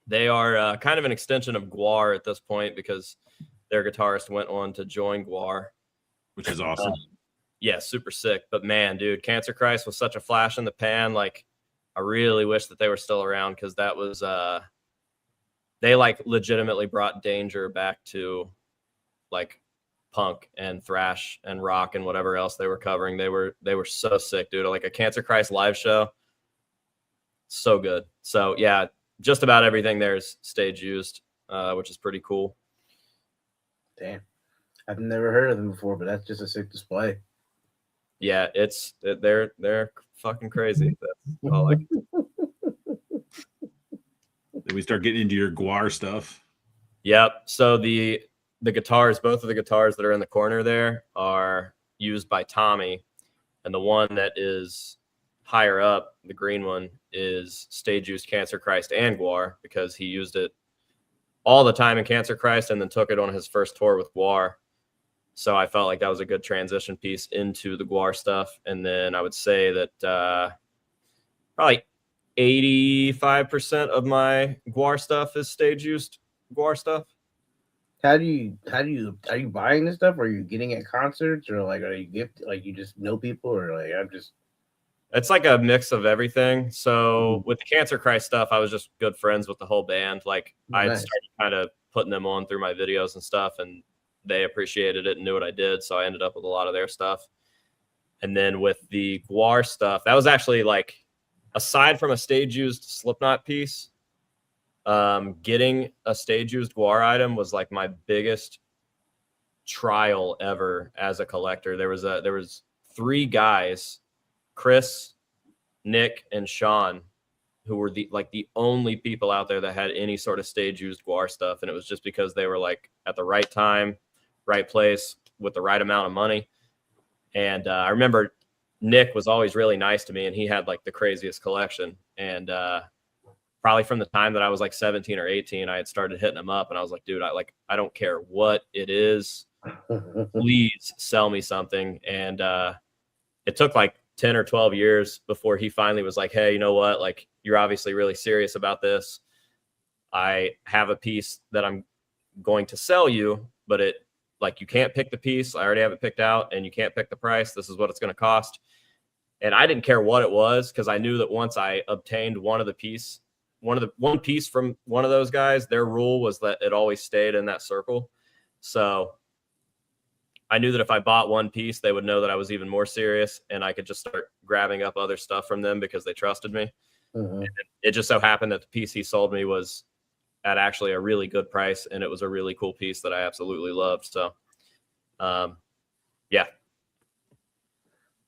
They are kind of an extension of Gwar at this point because their guitarist went on to join Gwar. Which is awesome. Yeah, super sick. But man, dude, Cancer Christ was such a flash in the pan. Like, I really wish that they were still around because that was they like legitimately brought danger back to like punk and thrash and rock and whatever else they were covering. They were so sick, dude. Like a Cancer Christ live show. So good. So yeah, just about everything there is stage used, which is pretty cool. Damn. I've never heard of them before, but that's just a sick display. Yeah, they're fucking crazy. That's all I can. Then we start getting into your Gwar stuff. Yep. So the guitars, both of the guitars that are in the corner there are used by Tommy, and the one that is higher up, the green one, is stage used Cancer Christ and Gwar because he used it all the time in Cancer Christ and then took it on his first tour with Gwar. So I felt like that was a good transition piece into the Gwar stuff. And then I would say that probably 85% of my Gwar stuff is stage used Gwar stuff. Are you buying this stuff? Or are you getting at concerts, or like are you you just know people, or like It's like a mix of everything. So with the Cancer Christ stuff, I was just good friends with the whole band. Like I started kind of putting them on through my videos and stuff, and they appreciated it and knew what I did. So I ended up with a lot of their stuff. And then with the Gwar stuff, that was actually like, aside from a stage used Slipknot piece, getting a stage used Gwar item was like my biggest trial ever as a collector. There was 3 guys, Chris, Nick, and Sean, who were the only people out there that had any sort of stage used Gwar stuff. And it was just because they were like at the right time, right place with the right amount of money. And I remember Nick was always really nice to me, and he had like the craziest collection. And probably from the time that I was like 17 or 18, I had started hitting him up, and I was like, dude, I don't care what it is. Please sell me something. And it took like 10 or 12 years before he finally was like, hey, you know what? Like, you're obviously really serious about this. I have a piece that I'm going to sell you, but you can't pick the piece. I already have it picked out, and you can't pick the price. This is what it's going to cost. And I didn't care what it was, because I knew that once I obtained one piece from one of those guys, their rule was that it always stayed in that circle. So I knew that if I bought one piece, they would know that I was even more serious, and I could just start grabbing up other stuff from them because they trusted me. Mm-hmm. And it just so happened that the piece he sold me was at actually a really good price, and it was a really cool piece that I absolutely loved. So, yeah.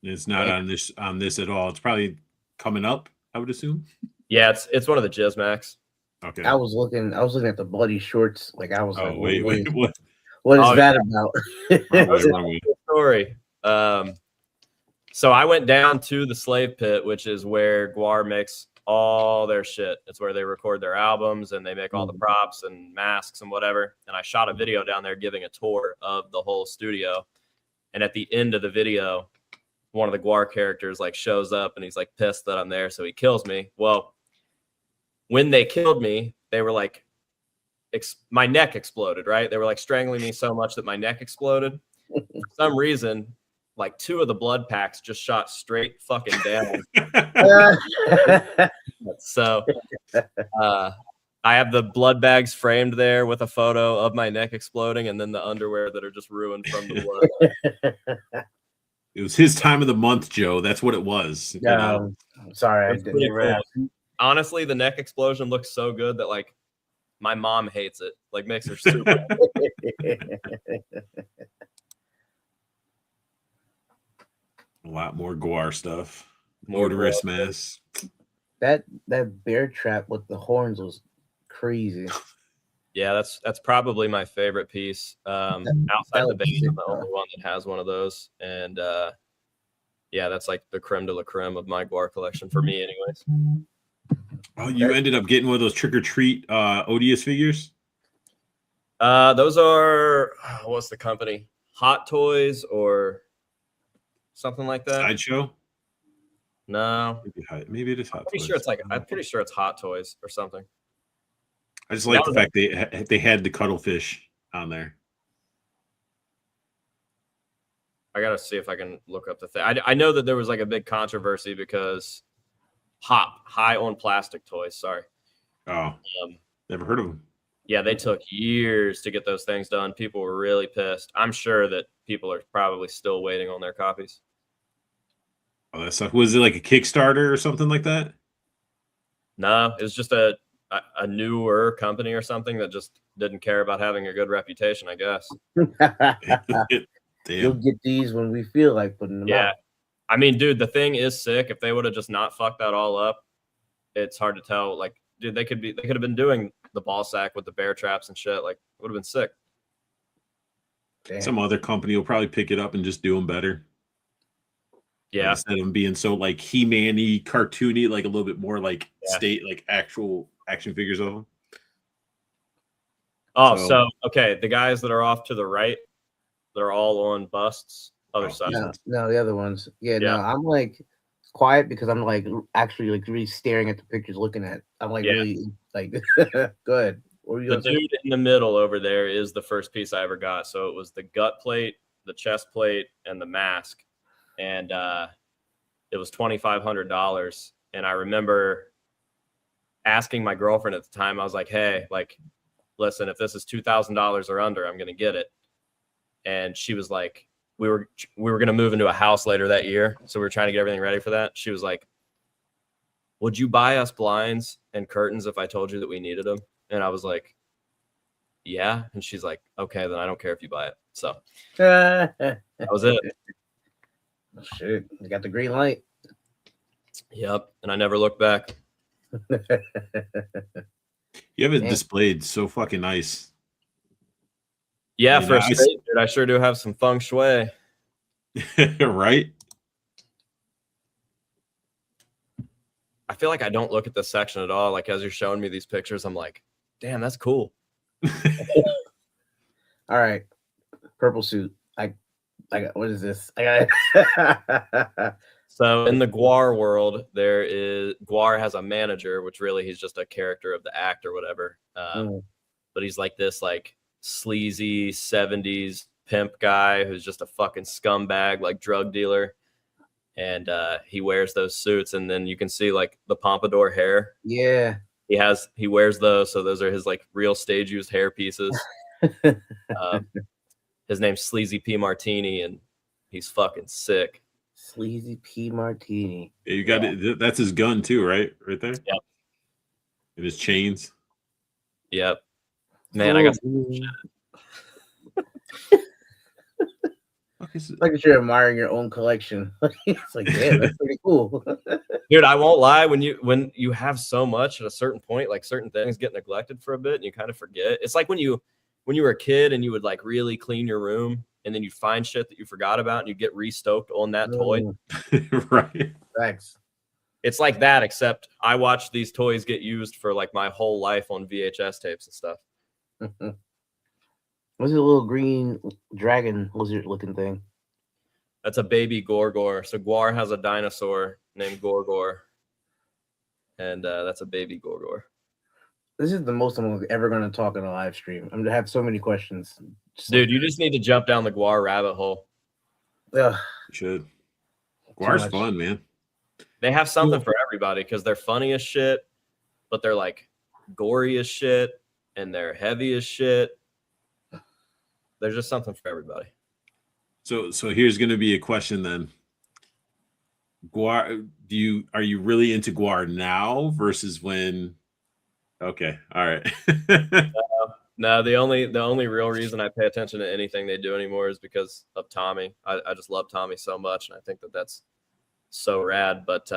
It's not on this at all. It's probably coming up, I would assume. Yeah, it's one of the Jizmax. Okay. I was looking at the bloody shorts. Like I was like, wait, what? What is that about? That was a story. So I went down to the Slave Pit, which is where Gwar makes all their shit. It's where they record their albums, and they make all the props and masks and whatever. And I shot a video down there giving a tour of the whole studio. And at the end of the video, one of the Gwar characters like shows up, and he's like pissed that I'm there, so he kills me. Well, when they killed me, they were like, my neck exploded, right? They were like strangling me so much that my neck exploded. For some reason, like 2 of the blood packs just shot straight fucking down. So I have the blood bags framed there with a photo of my neck exploding, and then the underwear that are just ruined from the blood. It was his time of the month, Joe. That's what it was. You know? I'm sorry, I That's didn't. pretty cool. Honestly, the neck explosion looks so good that like my mom hates it. Like makes her super. A lot more Guar stuff. More Odorous gross. mess. That bear trap with the horns was crazy. Yeah, that's probably my favorite piece. Outside the base, I'm the only one that has one of those, and yeah, that's like the creme de la creme of my Guar collection for me, anyways. Oh, you ended up getting one of those trick or treat Odious figures? Those are what's the company? Hot Toys or something like that. Sideshow? No, maybe it is Hot Toys. I'm pretty sure it's Hot Toys or something. I just like the fact they had the cuttlefish on there. I gotta see if I can look up the thing. I know that there was like a big controversy because High on Plastic Toys. Sorry. Oh, never heard of them. Yeah, they took years to get those things done. People were really pissed. I'm sure that people are probably still waiting on their copies. Oh, that stuff. Was it like a Kickstarter or something like that? No, it was just a newer company or something that just didn't care about having a good reputation, I guess. You'll get these when we feel like putting them out. I mean, dude, the thing is sick. If they would have just not fucked that all up, it's hard to tell. Like, dude, they could have been doing the ball sack with the bear traps and shit. Like, it would have been sick. Damn. Some other company will probably pick it up and just do them better. Yeah. Instead of them being so like He-Man-y, cartoony, like a little bit more like like actual action figures of them. Oh, so okay, the guys that are off to the right, they're all on busts. Other side. No, the other ones. Yeah, no, I'm like quiet because I'm like actually like really staring at the pictures, looking at. I'm like really like good. The dude in the middle over there is the first piece I ever got. So it was the gut plate, the chest plate, and the mask, and it was $2,500. And I remember asking my girlfriend at the time. I was like, "Hey, like, listen, if this is $2,000 or under, I'm gonna get it." And she was like, we were going to move into a house later that year. So we were trying to get everything ready for that. She was like, "Would you buy us blinds and curtains if I told you that we needed them?" And I was like, "Yeah." And she's like, "Okay, then I don't care if you buy it." So that was it. Shit, you got the green light. Yep. And I never looked back. You have it displayed so fucking nice. Yeah, for a straight dude, I sure do have some feng shui. Right? I feel like I don't look at this section at all. Like, as you're showing me these pictures, I'm like, damn, that's cool. All right. Purple suit. I got, what is this? I got So in the Guar world, Guar has a manager, which really he's just a character of the act or whatever. But he's like this like sleazy 70s pimp guy who's just a fucking scumbag, like drug dealer. And he wears those suits, and then you can see like the pompadour hair. Yeah. He wears those, so those are his like real stage used hair pieces. His name's Sleazy P Martini, and he's fucking sick. Sleazy P Martini. Yeah, you got it. That's his gun too, right? Right there. Yep. And his chains. Yep. Man, I got like you're admiring your own collection. It's like, yeah, that's pretty cool. Dude, I won't lie. When you have so much at a certain point, like certain things get neglected for a bit and you kind of forget. It's like when you were a kid and you would like really clean your room and then you'd find shit that you forgot about and you get restoked on that toy. Right. Thanks. It's like that, except I watched these toys get used for like my whole life on VHS tapes and stuff. What's a little green dragon lizard looking thing? That's a baby Gorgor. So Guar has a dinosaur named Gorgor. And that's a baby Gorgor. This is the most I'm ever going to talk in a live stream. I'm going to have so many questions. Dude, you just need to jump down the Guar rabbit hole. Ugh, You should. Too Guar's much. fun, man. They have something for everybody because they're funny as shit, but they're like gory as shit and they're heavy as shit. There's just something for everybody. So here's going to be a question then. Guar, are you really into Guar now versus when? Okay, all right. No, the only real reason I pay attention to anything they do anymore is because of Tommy. I just love Tommy so much, and I think that's so rad. But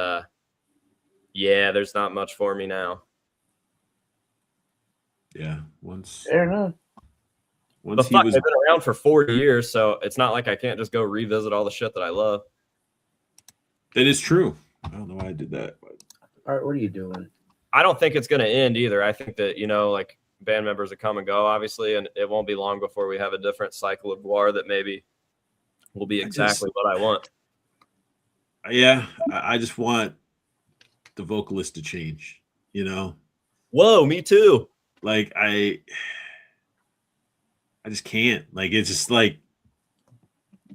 yeah, there's not much for me now. Yeah, once Fair enough. But he fuck, was. they've been around for 40 years, so it's not like I can't just go revisit all the shit that I love. That is true. I don't know why I did that. But... All right, what are you doing? I don't think it's going to end either. I think that, like band members that come and go, obviously, and it won't be long before we have a different cycle of Guar that maybe will be exactly what I want. Yeah, I just want the vocalist to change, Whoa, me too. Like I just can't. Like it's just like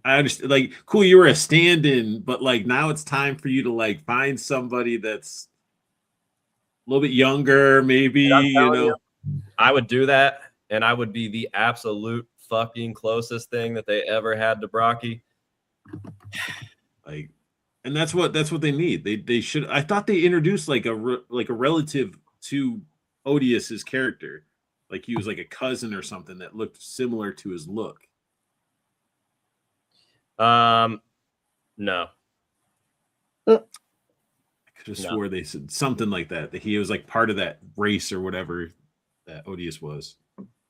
I understand. Like, cool, you were a stand-in, but like now it's time for you to like find somebody that's a little bit younger, maybe. I would do that, and I would be the absolute fucking closest thing that they ever had to Brocky. Like, and that's what they need. They should. I thought they introduced like a relative to Odious's character, like he was like a cousin or something that looked similar to his look. No. I could have swore they said something like that he was like part of that race or whatever that Odious was.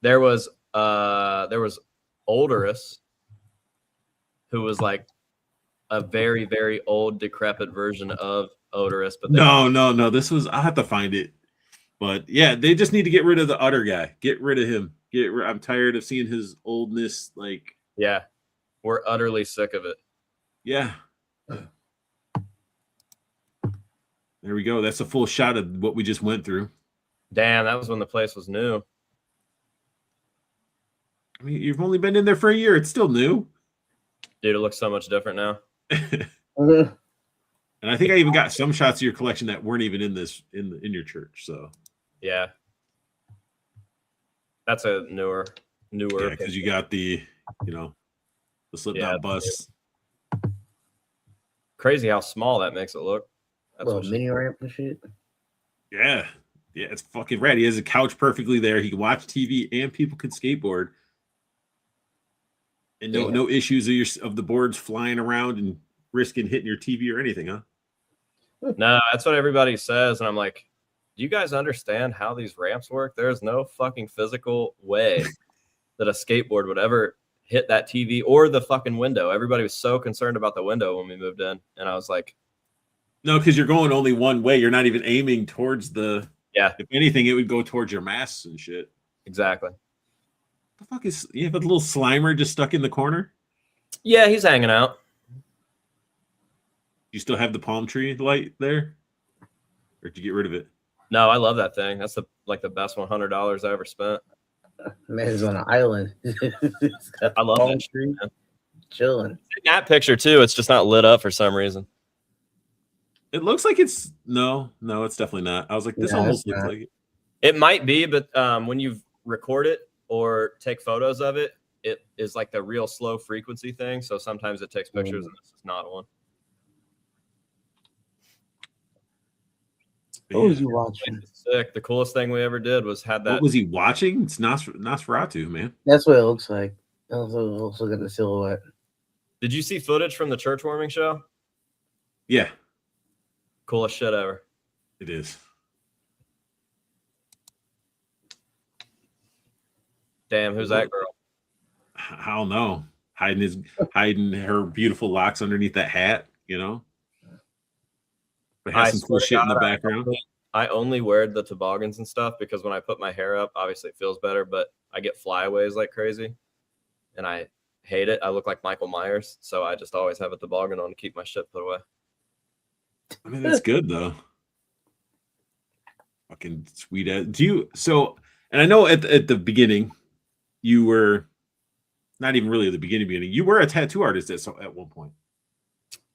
There was Oldorus, who was like a very, very old, decrepit version of Odorous. But no. This was, I'll have to find it. But yeah, they just need to get rid of the Utter guy. Get rid of him. I'm tired of seeing his oldness. Like, yeah, we're utterly sick of it. Yeah. There we go. That's a full shot of what we just went through. Damn, that was when the place was new. I mean, you've only been in there for a year. It's still new. Dude, it looks so much different now. And I think I even got some shots of your collection that weren't even in your church. So yeah, that's a newer. Yeah, because you got the slip down bus. Crazy how small that makes it look. That's a mini ramp and shit. Yeah, it's fucking rad. He has a couch perfectly there. He can watch TV and people can skateboard. And no issues of the boards flying around and risking hitting your TV or anything, huh? No, that's what everybody says. And I'm like, do you guys understand how these ramps work? There's no fucking physical way that a skateboard would ever hit that TV or the fucking window. Everybody was so concerned about the window when we moved in. And I was like, no, because you're going only one way. You're not even aiming towards the... Yeah. If anything, it would go towards your masts and shit. Exactly. The fuck is... You have a little Slimer just stuck in the corner? Yeah, he's hanging out. You still have the palm tree light there? Or did you get rid of it? No, I love that thing. That's the best $100 I ever spent. Man's on an island. I love that tree. Chilling. That picture too. It's just not lit up for some reason. It looks like it's no, it's definitely not. I was like, this almost looks like it. It might be, but when you record it or take photos of it, it is like the real slow frequency thing. So sometimes it takes pictures and this is not one. What was you watching? Sick. The coolest thing we ever did was had that. What was he watching? It's Nosferatu, man. That's what it looks like. I also got the silhouette. Did you see footage from the church warming show? Yeah. Coolest shit ever. It is. Damn, who's that girl? I don't know. Hiding her beautiful locks underneath that hat, But has some cool shit in the background. I only wear the toboggans and stuff because when I put my hair up, obviously it feels better, but I get flyaways like crazy. And I hate it. I look like Michael Myers, so I just always have a toboggan on to keep my shit put away. I mean, that's good though. Fucking sweet. And I know at the beginning, you were not even really at the beginning. You were a tattoo artist at one point.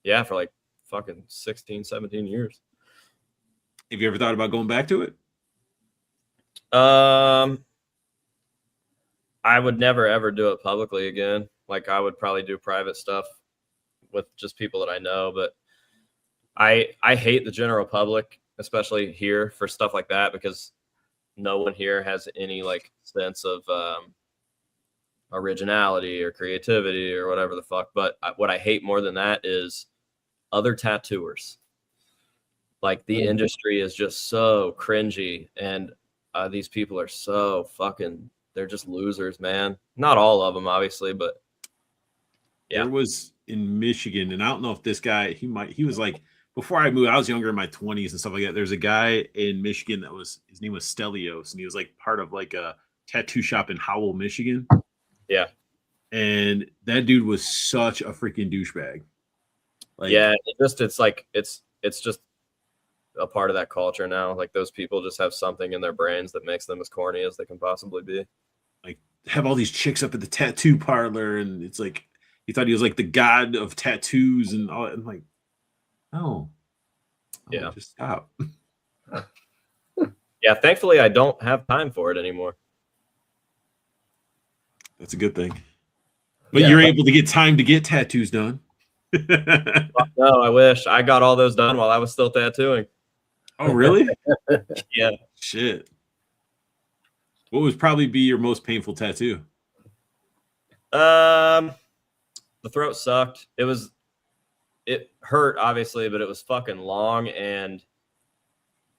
Yeah, for like fucking 16, 17 years. Have you ever thought about going back to it? I would never ever do it publicly again. Like I would probably do private stuff with just people that I know, but I hate the general public, especially here for stuff like that, because no one here has any like sense of originality or creativity or whatever the fuck. But what I hate more than that is other tattooers. Like the industry is just so cringy, and these people are so fucking, they're just losers, man. Not all of them, obviously, but yeah. There was in Michigan, and I don't know if this guy, he was like, before I moved, I was younger in my 20s and stuff like that. There's a guy in Michigan that was, his name was Stelios, and he was like part of like a tattoo shop in Howell, Michigan. Yeah. And that dude was such a freaking douchebag. Like, yeah, it's just a part of that culture now. Like those people just have something in their brains that makes them as corny as they can possibly be. Like have all these chicks up at the tattoo parlor, and it's like he thought he was like the god of tattoos and all. I'm like, no, yeah, just stop. Yeah, thankfully I don't have time for it anymore. That's a good thing. But you're able to get time to get tattoos done. No, I wish I got all those done while I was still tattooing. Oh, really? Yeah. Shit. What would probably be your most painful tattoo? The throat sucked. It hurt, obviously, but it was fucking long, and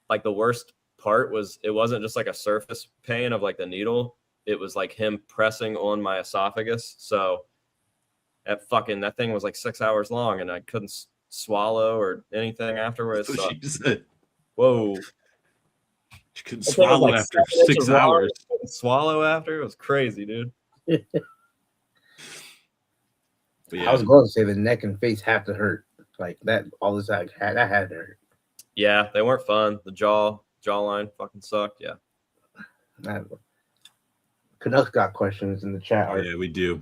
like the worst part was it wasn't just like a surface pain of like the needle. It was like him pressing on my esophagus. So that thing was like 6 hours long, and I couldn't swallow or anything afterwards. That's what she said. Whoa. She couldn't swallow like after 6 hours. Couldn't swallow after? It was crazy, dude. Yeah. I was going to say the neck and face have to hurt. Like that, all this that had to hurt. Yeah, they weren't fun. The jawline fucking sucked. Yeah. Canucks got questions in the chat. Oh, yeah, we do.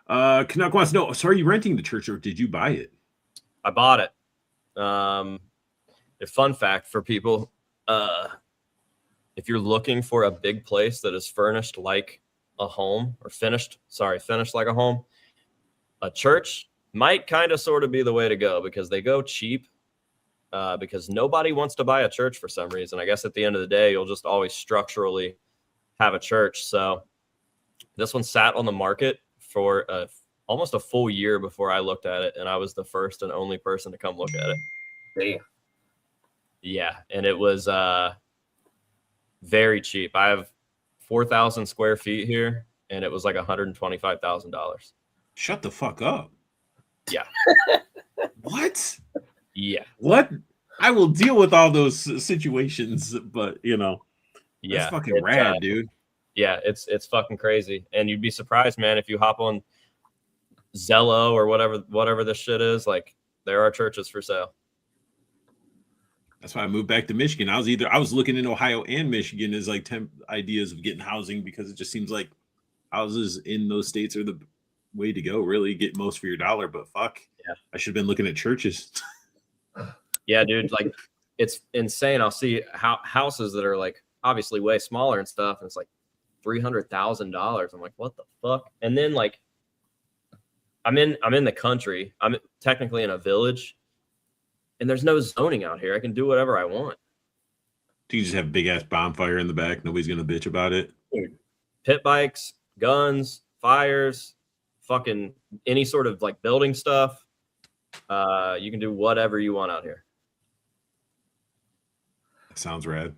Canuck wants to know, so are you renting the church or did you buy it? I bought it. A fun fact for people, if you're looking for a big place that is furnished like a home, or finished like a home, a church might kind of sort of be the way to go, because they go cheap, because nobody wants to buy a church for some reason. I guess at the end of the day, you'll just always structurally have a church. So this one sat on the market for almost a full year before I looked at it, and I was the first and only person to come look at it. Damn. Yeah, and it was very cheap. I have 4,000 square feet here, and it was like $125,000. Shut the fuck up. Yeah. What? Yeah. What? I will deal with all those situations, but that's fucking rad, dude. Yeah, it's fucking crazy. And you'd be surprised, man, if you hop on Zello or whatever this shit is, like there are churches for sale. That's why I moved back to Michigan. I was looking in Ohio and Michigan as like temp ideas of getting housing, because it just seems like houses in those states are the way to go, really get most for your dollar. But fuck, yeah, I should have been looking at churches. Yeah, dude, like it's insane. I'll see houses that are like obviously way smaller and stuff, and it's like $300,000. I'm like, what the fuck? And then like I'm in the country. I'm technically in a village, and there's no zoning out here. I can do whatever I want. Do you just have a big ass bonfire in the back? Nobody's gonna bitch about it. Dude, pit bikes, guns, fires, fucking any sort of like building stuff. You can do whatever you want out here. That sounds rad.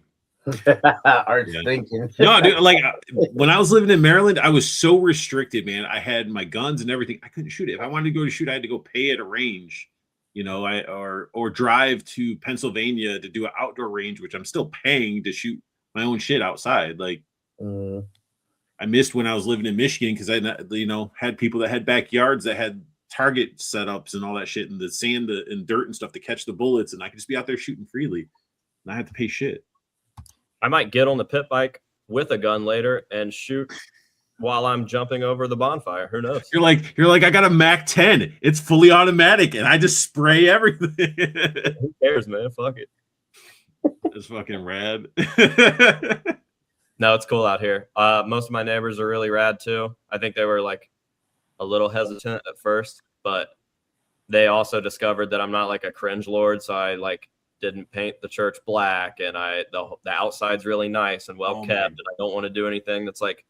Art's thinking. No, dude, like when I was living in Maryland, I was so restricted, man. I had my guns and everything. I couldn't shoot it. If I wanted to go to shoot, I had to go pay at a range, or drive to Pennsylvania to do an outdoor range, which I'm still paying to shoot my own shit outside. Like I missed when I was living in Michigan, because I had people that had backyards that had target setups and all that shit, and the sand and dirt and stuff to catch the bullets, and I could just be out there shooting freely, and I had to pay shit. I might get on the pit bike with a gun later and shoot while I'm jumping over the bonfire. Who knows? You're like, I got a Mac 10. It's fully automatic, and I just spray everything. Who cares, man? Fuck it. It's fucking rad. No, it's cool out here. Most of my neighbors are really rad too. I think they were like a little hesitant at first, but they also discovered that I'm not like a cringe lord, so I like didn't paint the church black, and the outside's really nice and well kept, and I don't want to do anything that's like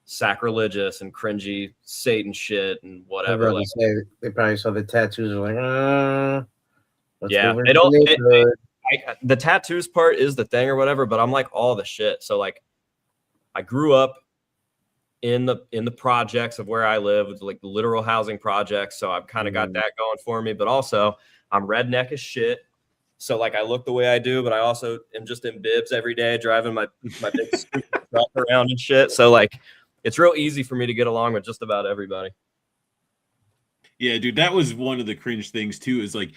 sacrilegious and cringy Satan shit and whatever. Like, they probably saw the tattoos and were like, yeah, they don't. The tattoos part is the thing or whatever, but I'm like all the shit. So like, I grew up in the projects of where I live, with like literal housing projects. So I've kind of got that going for me, but also I'm redneck as shit. So like I look the way I do, but I also am just in bibs every day, driving my big truck around and shit. So like, it's real easy for me to get along with just about everybody. Yeah, dude, that was one of the cringe things too, is like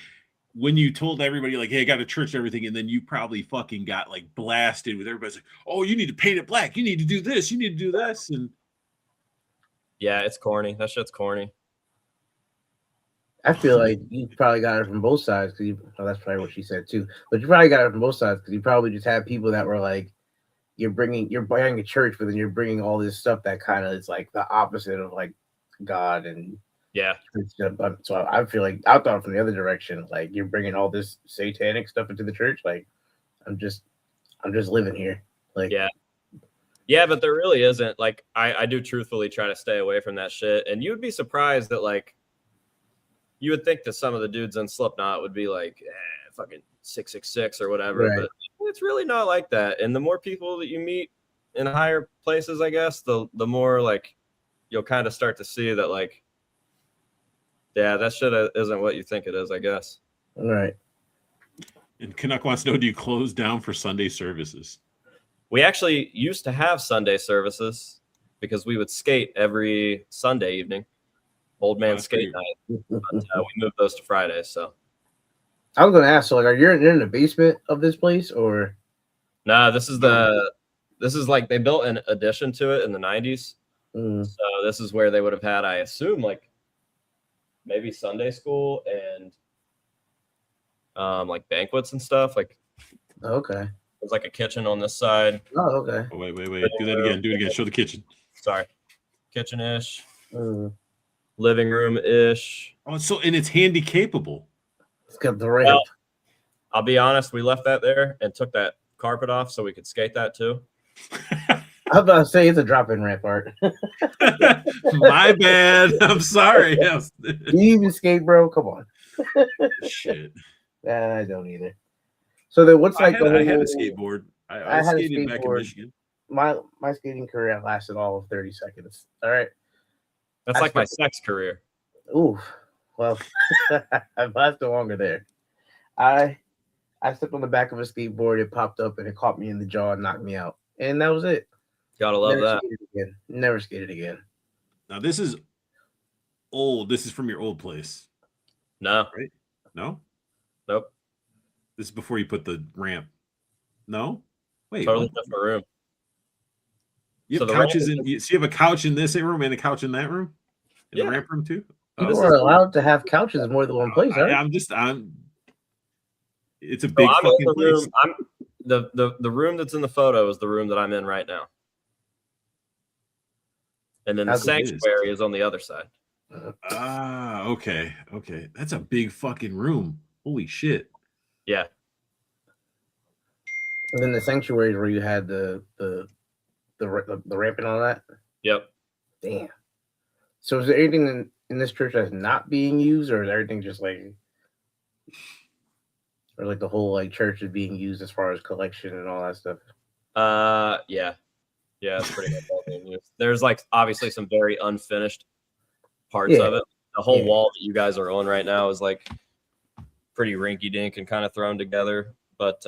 when you told everybody like, hey, I got a church and everything, and then you probably fucking got like blasted with everybody's like, oh, you need to paint it black, you need to do this, you need to do this. And yeah, it's corny. That shit's corny. I feel like you probably got it from both sides, because that's probably what she said too. But you probably got it from both sides, because you probably just had people that were like, you're buying a church, but then you're bringing all this stuff that kind of is like the opposite of like God and yeah. So I feel like I thought from the other direction, like you're bringing all this satanic stuff into the church. Like I'm just living here. Like yeah, but there really isn't. Like I do truthfully try to stay away from that shit, and you would be surprised that like you would think that some of the dudes in Slipknot would be like fucking 666 or whatever, right. But it's really not like that. And the more people that you meet in higher places, I guess, the more like you'll kind of start to see that like, yeah, that shit isn't what you think it is, I guess. All right. And Canuck wants to know, do you close down for Sunday services? We actually used to have Sunday services because we would skate every Sunday evening. Old man skate night. But, we moved those to Fridays. So I was gonna ask, so like, are you in the basement of this place or? No, this is like they built an addition to it in the 90s. So this is where they would have had, I assume, like maybe Sunday school and like banquets and stuff. Like, okay, there's like a kitchen on this side. Oh, okay. Oh, wait. Do that again. Do it again. Show the kitchen. Sorry, kitchen-ish. Living room-ish. Oh, so and it's handy capable. It's got the ramp. Well, I'll be honest, we left that there and took that carpet off so we could skate that too. I was about to say it's a drop-in ramp, Art. My bad. I'm sorry. Do you even skate, bro? Come on. Shit. I don't either. So then, what's like I had a skateboard. I had skated a skateboard. back in Michigan. My skating career lasted all of 30 seconds. All right. That's like my sex career. Ooh, well, I've lasted longer there. I stepped on the back of a skateboard, it popped up, and it caught me in the jaw and knocked me out. And that was it. Gotta love that. Never skated again. Now, this is old. This is from your old place. No. Right? No? Nope. This is before you put the ramp. No? Wait. Totally different room. You have couches in. So you have a couch in this room and a couch in that room, in the ramp room too. People are allowed to have couches in more than one place. Right? It's a big fucking place. The room that's in the photo is the room that I'm in right now, and then the sanctuary is on the other side. Okay. That's a big fucking room. Holy shit. Yeah. And then the sanctuary is where you had the ramp and all that. Yep. Damn. So is there anything in this church that's not being used, or is everything just like, or like the whole like church is being used as far as collection and all that stuff? Yeah, it's pretty much all being used. There's like obviously some very unfinished parts of it. The whole wall that you guys are on right now is like pretty rinky-dink and kind of thrown together, but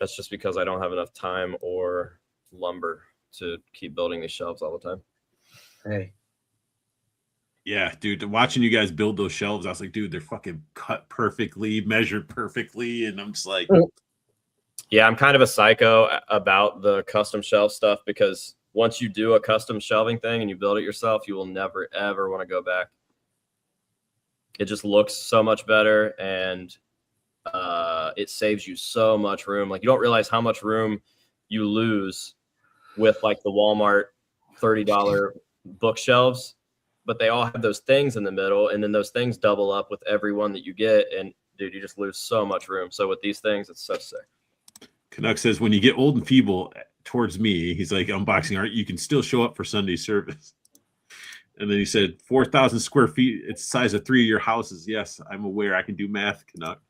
that's just because I don't have enough time or lumber to keep building these shelves all the time. Hey. Yeah, dude, watching you guys build those shelves, I was like, dude, they're fucking cut perfectly, measured perfectly. And I'm just like, yeah, I'm kind of a psycho about the custom shelf stuff because once you do a custom shelving thing and you build it yourself, you will never, ever want to go back. It just looks so much better, and it saves you so much room. Like, you don't realize how much room you lose with like the Walmart $30 bookshelves, but they all have those things in the middle, and then those things double up with every one that you get, and dude, you just lose so much room. So with these things, it's so sick. Canuck says, when you get old and feeble towards me, he's like, unboxing art, you can still show up for Sunday service. And then he said, 4,000 square feet. It's the size of 3 of your houses. Yes, I'm aware. I can do math, Canuck.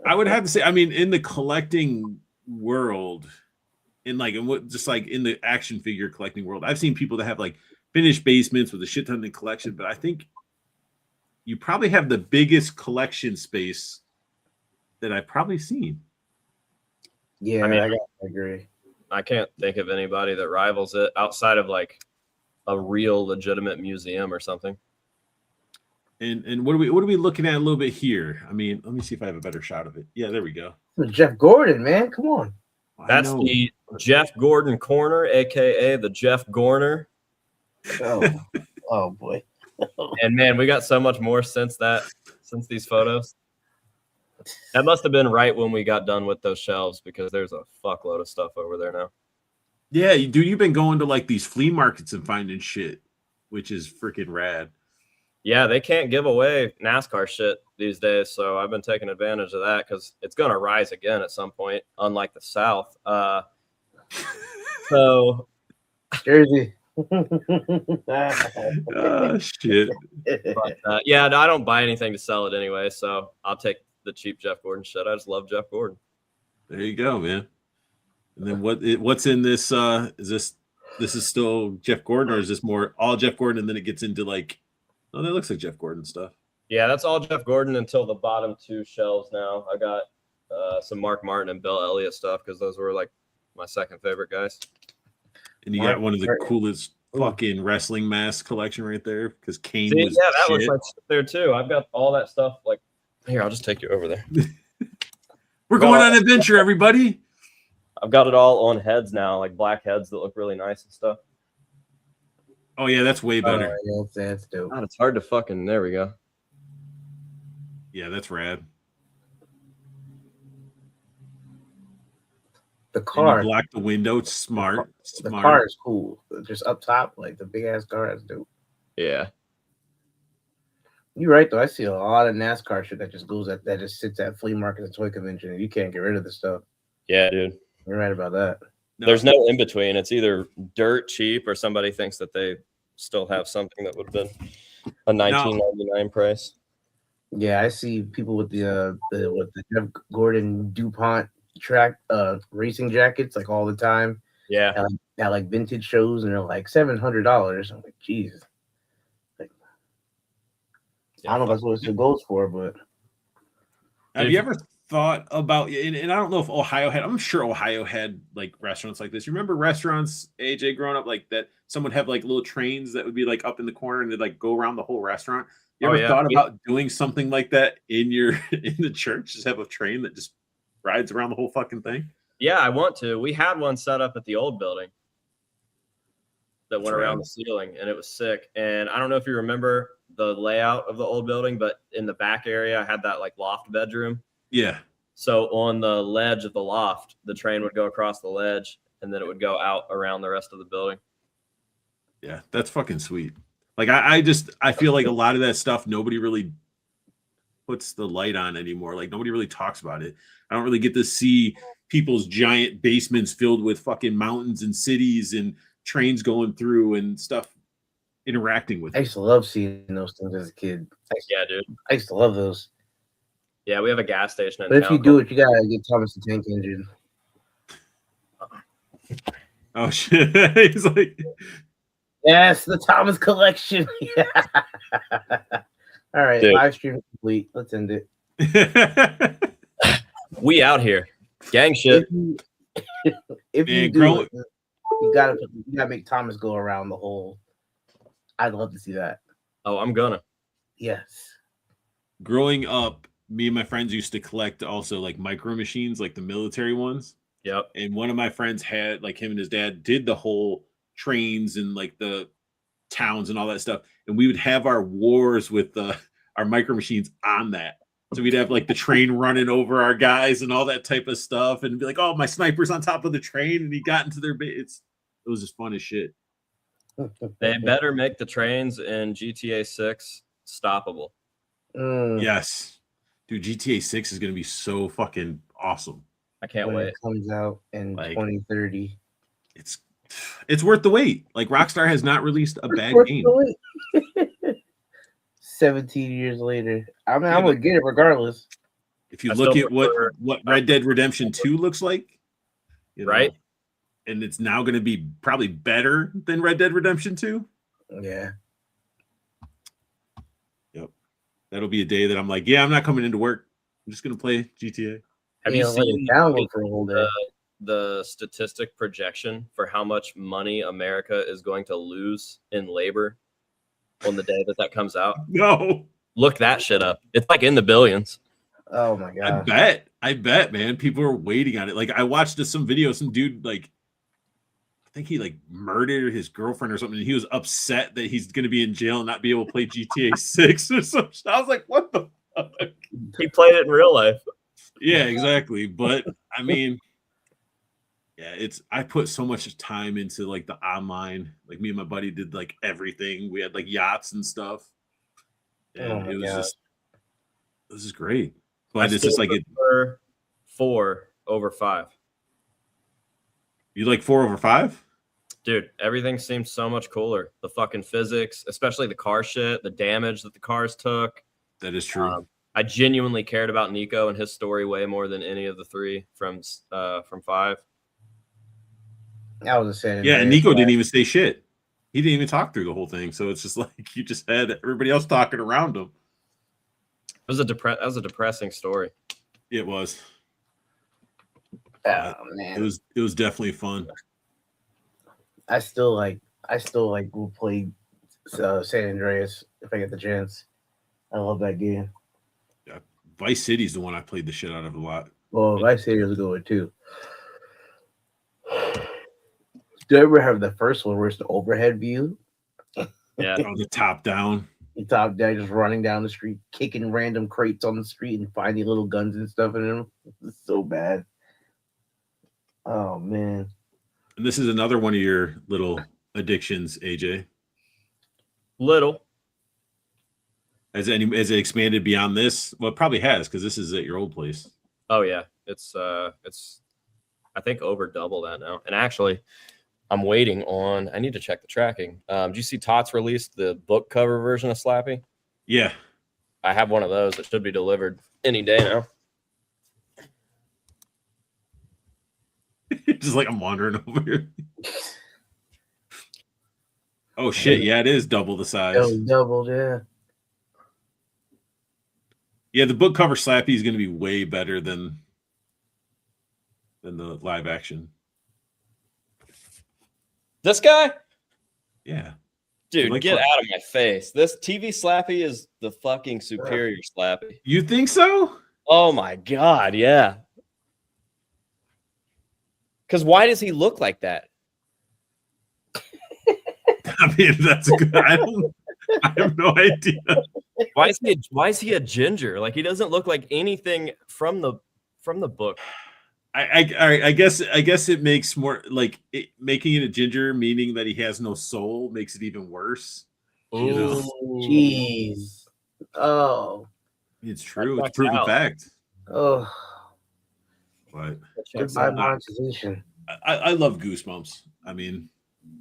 I would have to say, I mean, in the collecting world, in the action figure collecting world, I've seen people that have like finished basements with a shit ton of collection, but I think you probably have the biggest collection space that I've probably seen. Yeah, I mean, I agree. I can't think of anybody that rivals it outside of like a real legitimate museum or something. And what are we looking at a little bit here? I mean, let me see if I have a better shot of it. Yeah, there we go. Jeff Gordon, man, come on. That's the Jeff Gordon corner, aka the Jeff Gorner. Oh boy. And man, we got so much more since these photos. That must have been right when we got done with those shelves, because there's a fuckload of stuff over there now. Yeah, dude, you've been going to like these flea markets and finding shit, which is freaking rad. Yeah, they can't give away NASCAR shit these days, so I've been taking advantage of that because it's going to rise again at some point, unlike the South. So, Jersey. Oh, shit. But, yeah, no, I don't buy anything to sell it anyway, so I'll take the cheap Jeff Gordon shit. I just love Jeff Gordon. There you go, man. And then what's in this? Is this still Jeff Gordon, or is this more all Jeff Gordon, and then it gets into like, oh, that looks like Jeff Gordon stuff. Yeah, that's all Jeff Gordon until the bottom two shelves now. I got some Mark Martin and Bill Elliott stuff because those were like my second favorite guys. And you got one of the coolest fucking wrestling mask collection right there because Kane was that shit. was like there too. I've got all that stuff. Like, here, I'll just take you over there. We're going on an adventure, everybody. I've got it all on heads now, like black heads that look really nice and stuff. Oh yeah, that's way better. That's dope. God, it's hard to fucking. There we go. Yeah, that's rad. The car, block the window. It's smart. The car is cool. Just up top, like the big ass car is dope. Yeah. You're right though. I see a lot of NASCAR shit that just sits at flea markets and toy convention, and you can't get rid of the stuff. Yeah, dude. You're right about that. No. There's no in between. It's either dirt cheap or somebody thinks that they still have something that would have been a $19.99 price. Yeah, I see people with the Jeff Gordon DuPont track racing jackets like all the time. Yeah. At like vintage shows, and they're like $700. I'm like, Jesus. Like, I don't know if that's what it goes for, but have you ever thought about, and I don't know if Ohio had, I'm sure Ohio had like restaurants like this. You remember restaurants, AJ, growing up, like that someone would have like little trains that would be like up in the corner and they'd like go around the whole restaurant? You ever thought about doing something like that in the church? Just have a train that just rides around the whole fucking thing? Yeah, I want to. We had one set up at the old building that went around the ceiling, and it was sick. And I don't know if you remember the layout of the old building, but in the back area, I had that like loft bedroom. Yeah. So on the ledge of the loft, the train would go across the ledge, and then it would go out around the rest of the building. Yeah, that's fucking sweet. Like I feel like a lot of that stuff nobody really puts the light on anymore. Like nobody really talks about it. I don't really get to see people's giant basements filled with fucking mountains and cities and trains going through and stuff interacting with. I used to love seeing those things as a kid. Yeah, dude. I used to love those. Yeah, we have a gas station. But if you do it, you gotta get Thomas the Tank Engine. Oh shit! He's like, yes, the Thomas collection. Yeah. All right, dude. Live stream complete. Let's end it. We out here, gang shit. If you do it, you gotta make Thomas go around the whole. I'd love to see that. Oh, I'm gonna. Yes. Growing up, me and my friends used to collect also like micro machines, like the military ones. Yep. And one of my friends had, like, him and his dad did the whole trains and like the towns and all that stuff. And we would have our wars with our micro machines on that. So we'd have like the train running over our guys and all that type of stuff, and be like, "Oh, my sniper's on top of the train," and he got into their base. It was just fun as shit. They better make the trains in GTA 6 stoppable. Yes, dude, GTA 6 is gonna be so fucking awesome. I can't when wait. it comes out in Like, 2030. It's worth the wait. Like, Rockstar has not released a bad game. 17 years later. I mean, Yeah, I'm gonna get it regardless. If you I look still at what prefer- Red Dead Redemption 2 looks like, you know, Right? and it's now going to be probably better than Red Dead Redemption 2. Yeah. Yep. That'll be a day that I'm like, yeah, I'm not coming into work. I'm just going to play GTA. Have You you know, let seen it download for a whole day. the statistic projection for how much money America is going to lose in labor on the day that comes out? No. Look that shit up. It's like in the billions. Oh my god. I bet, man. People are waiting on it. Like, I watched some video, some dude, like, I think he like murdered his girlfriend or something. And he was upset that he's going to be in jail and not be able to play GTA 6 or something. I was like, what the fuck? He played it in real life. Yeah, exactly. But I mean, yeah, I put so much time into like the online. Like, me and my buddy did like everything. We had like yachts and stuff. And Oh my it was God. just great. But it's just like it. 4 over 5. You like 4 over 5? Dude, everything seems so much cooler. The fucking physics, especially the car shit, the damage that the cars took. That is true. I genuinely cared about Nico and his story way more than any of the 3 from 5. I was a San Yeah, and Andreas Nico guy. didn't even say shit. He didn't even talk through the whole thing. So it's just like you just had everybody else talking around him. It was that was a depressing story. It was. Oh man. It was definitely fun. I still will play San Andreas if I get the chance. I love that game. Yeah, Vice City's the one I played the shit out of a lot. Well, Vice City was a good one too. Do you ever have the first one where it's the overhead view? Yeah. Oh, the top down. You top down, just running down the street, kicking random crates on the street and finding little guns and stuff in them. It's so bad. Oh man. And this is another one of your little addictions, AJ. Little. Has it expanded beyond this? Well, it probably has, because this is at your old place. Oh yeah. It's I think over double that now. And actually, I'm waiting on. I need to check the tracking. Did you see Tots released the book cover version of Slappy? Yeah. I have one of those. It should be delivered any day now. Just like I'm wandering over here. Oh shit! Yeah, it is double the size. It was doubled, yeah. Yeah, the book cover Slappy is going to be way better than the live action. This guy? Yeah. Dude, Like get what? out of my face. This TV Slappy is the fucking superior Slappy. You think so? Oh my God, yeah. Because why does he look like that? I mean, that's a good. I have no idea. Why is he a ginger? Like, he doesn't look like anything from the book. I guess it makes more like making it a ginger, meaning that he has no soul, makes it even worse. You know? Jeez. Oh. It's true. That It's proven checks out. fact. Oh. But Goodbye monetization. I love Goosebumps. I mean,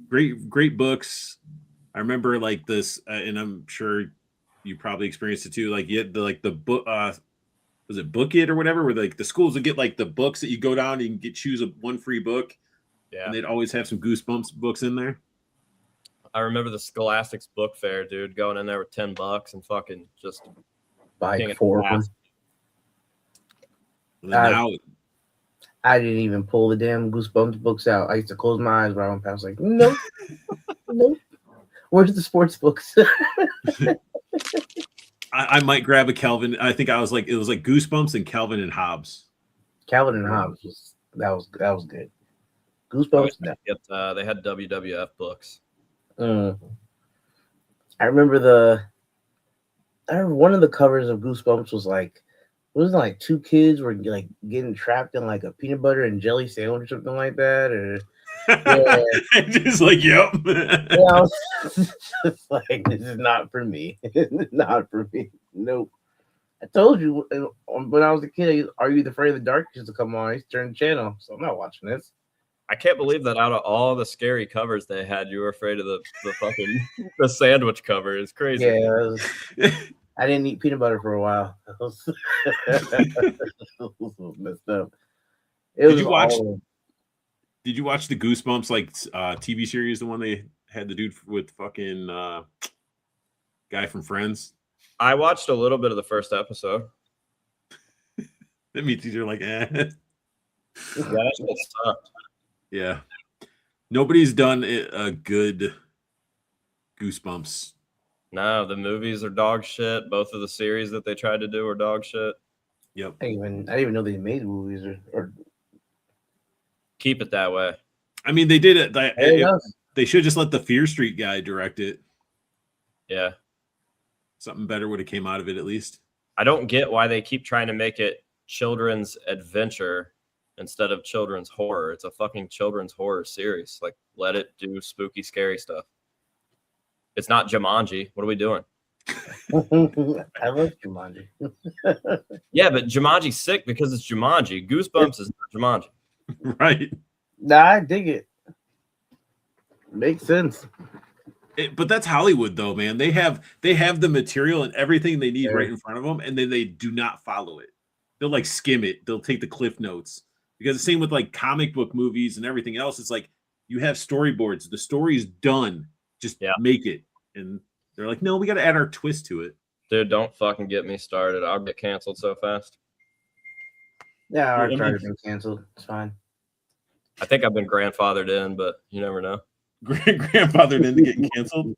great books. I remember like this, and I'm sure you probably experienced it too. Like you had the book. Was it Book It or whatever? Where like the schools would get like the books that you go down and you can choose one free book. Yeah. And they'd always have some Goosebumps books in there. I remember the Scholastics book fair, dude, going in there with $10 and fucking just Buy King of 4 of them. Class. And then now, I didn't even pull the damn Goosebumps books out. I used to close my eyes when I went past, like, nope. Nope. Where's the sports books? I might grab a Calvin. I think it was like Goosebumps and Calvin and Hobbes. Calvin and Hobbes was That was good. I wish Goosebumps. No. they had WWF books. I remember one of the covers of Goosebumps was like, wasn't it like two kids were like getting trapped in like a peanut butter and jelly sandwich or something like that, or yeah, Just like, yep. yeah, I was just like, this is not for me. Not for me. Nope. I told you when I was a kid, Are You Afraid of the Dark used to come on. I used to turn the channel, so I'm not watching this. I can't believe that out of all the scary covers they had, you were afraid of the fucking the sandwich cover. It's crazy. Yeah, I didn't eat peanut butter for a while. It was messed up. Did you watch the Goosebumps TV series? The one they had the dude with fucking guy from Friends. I watched a little bit of the first episode. That means you're like, eh. Yeah, that shit sucked. Yeah. Nobody's done a good Goosebumps. No, the movies are dog shit. Both of the series that they tried to do are dog shit. Yep. I didn't even know they made movies or Keep it that way. I mean, they did it. They should just let the Fear Street guy direct it. Yeah. Something better would have came out of it at least. I don't get why they keep trying to make it children's adventure instead of children's horror. It's a fucking children's horror series. Like, let it do spooky, scary stuff. It's not Jumanji. What are we doing? I love Jumanji. Yeah, but Jumanji's sick because it's Jumanji. Goosebumps is not Jumanji. Right. Nah, I dig it. Makes sense. But that's Hollywood, though, man. They have the material and everything they need right in front of them, and then they do not follow it. They'll like skim it. They'll take the cliff notes, because the same with like comic book movies and everything else. It's like you have storyboards. The story's done. Just make it. And they're like, no, we got to add our twist to it. Dude, don't fucking get me started. I'll get canceled so fast. Yeah, our charter's been canceled. It's fine. I think I've been grandfathered in, but you never know. Grandfathered into getting canceled?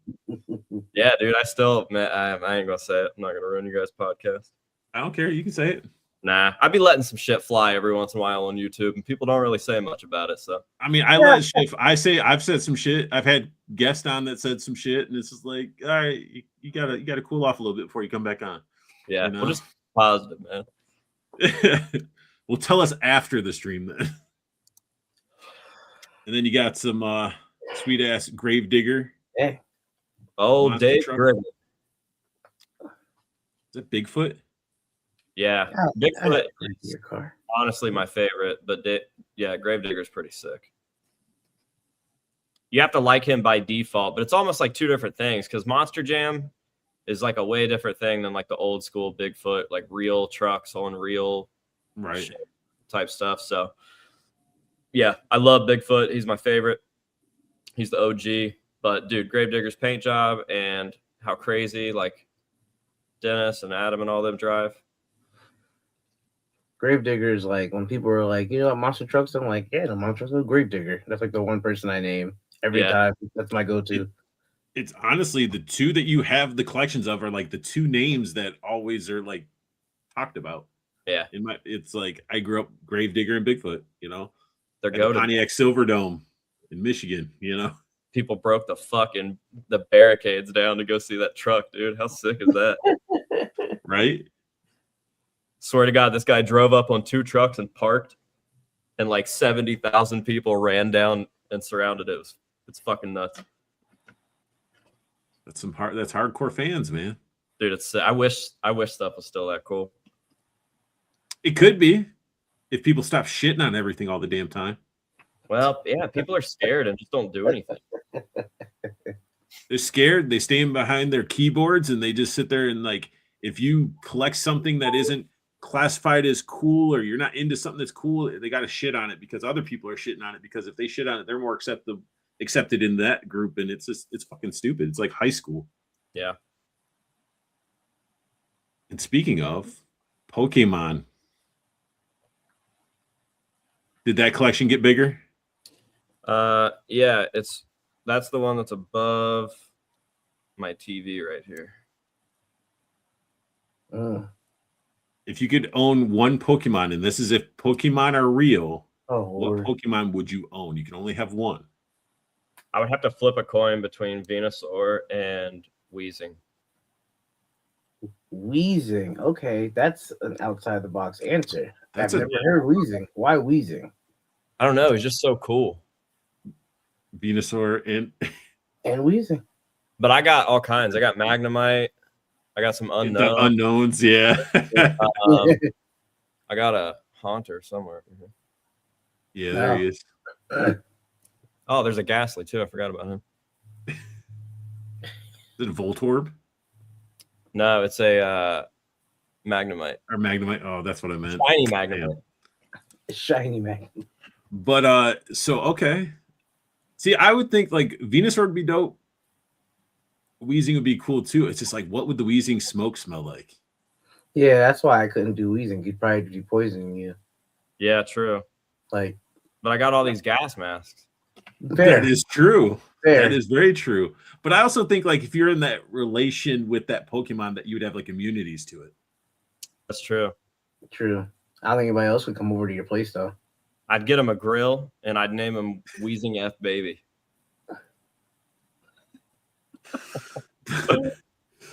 Yeah, dude. I ain't gonna say it. I'm not gonna ruin you guys' podcast. I don't care. You can say it. Nah, I'd be letting some shit fly every once in a while on YouTube, and people don't really say much about it. So I mean, let shit. I've said some shit. I've had guests on that said some shit, and it's just like, all right, you gotta cool off a little bit before you come back on. Yeah, we'll just positive, man. Well, tell us after the stream then. And then you got some sweet ass Gravedigger. Hey. Oh, Dave Griffin. Is that Bigfoot? Yeah, Bigfoot is honestly my favorite, but Gravedigger's pretty sick. You have to like him by default, but it's almost like two different things, because Monster Jam is like a way different thing than like the old school Bigfoot, like real trucks on real type stuff. So yeah, I love Bigfoot. He's my favorite. He's the OG. But dude, Gravedigger's paint job and how crazy like Dennis and Adam and all them drive. Gravedigger is like when people are like, you know what, monster trucks? I'm like, yeah, the monster trucks, no Gravedigger. That's like the one person I name every time. That's my go-to. It's honestly the two that you have the collections of are like the two names that always are like talked about. Yeah. It's like I grew up Gravedigger and Bigfoot, you know. They're the Pontiac Silverdome in Michigan, you know. People broke the barricades down to go see that truck, dude. How sick is that? Right? Swear to God, this guy drove up on two trucks and parked, and like 70,000 people ran down and surrounded it. It's fucking nuts. That's hardcore fans, man. Dude, I wish stuff was still that cool. It could be if people stop shitting on everything all the damn time. Well, yeah, people are scared and just don't do anything. They're scared. They stand behind their keyboards and they just sit there and like, if you collect something that isn't classified as cool, or you're not into something that's cool, they got to shit on it because other people are shitting on it, because if they shit on it, they're more accepted in that group. And it's fucking stupid. It's like high school. Yeah. And speaking of Pokemon, did that collection get bigger? Yeah, that's the one that's above my TV right here. If you could own one Pokemon, and this is if Pokemon are real, Oh, what Lord. Pokemon would you own? You can only have one. I would have to flip a coin between Venusaur and Weezing. Wheezing. Okay, that's an outside the box answer. That's I've a never heard wheezing. Why wheezing? I don't know. He's just so cool. Venusaur And wheezing. But I got all kinds. I got Magnemite. I got some the unknown. unknowns. Yeah. I got a Haunter somewhere. Yeah, there he is. Oh, there's a Ghastly too. I forgot about him. Is it Voltorb No, it's a Magnemite. or Magnemite? Oh, that's what I meant. Shiny Magnemite. Shiny man. But so okay. See, I would think like Venusaur would be dope. Wheezing would be cool too. It's just like, what would the Wheezing smoke smell like? Yeah, that's why I couldn't do wheezing. He'd probably be poisoning you. Yeah, true. Like, But I got all these gas masks. fair. That is true. Fair. That is very true. But I also think like if you're in that relation with that Pokemon, that you would have like immunities to it. That's true. True. I don't think anybody else would come over to your place though. I'd get him a grill and I'd name him Wheezing F Baby.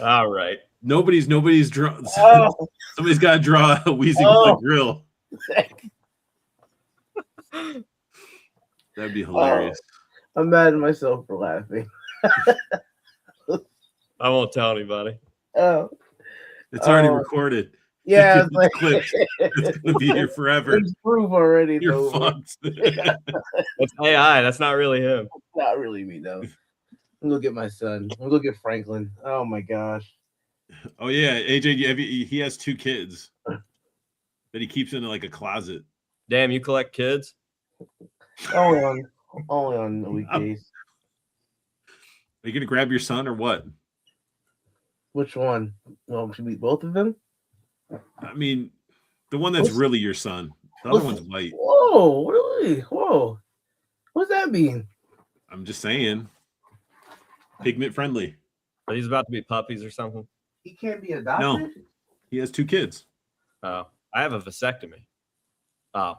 All right. Nobody's drawn. Oh. Somebody's got to draw a Wheezing Oh. with a grill. That'd be hilarious. I'm mad at myself for laughing. I won't tell anybody. Oh, It's already recorded. yeah. It's clipped. It's gonna be here forever. There's proof already. You're Though. fucked. That's AI. That's not really him. Not really me though. I'm gonna get my son. I'm gonna get Franklin. Oh my gosh. Oh yeah, AJ, he has 2 kids that he keeps in like a closet. Damn, you collect kids? Only on the weekdays. Are you gonna grab your son or what? Which one? Well, should we both of them? I mean, the one that's really your son. The other one's white. Whoa, really? Whoa. What's that mean? I'm just saying. Pigment friendly. Are these about to be puppies or something? He can't be adopted? No. He has 2 kids. Oh, I have a vasectomy. Oh,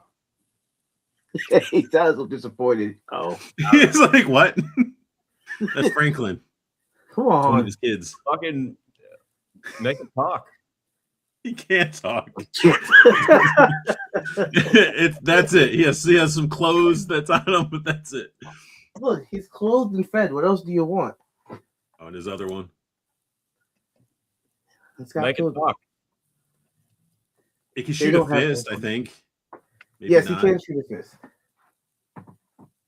He sounds so disappointed. Oh. He's like, what? That's Franklin. Come One of on. his kids. fucking make it talk. He can't talk. That's it. He has some clothes that's on him, but that's it. Look, he's clothed and fed. What else do you want? Oh, and his other one. It's got Make it clothes. talk. It can shoot a don't have fist, those I think. Maybe Yes, not. he can shoot a fist.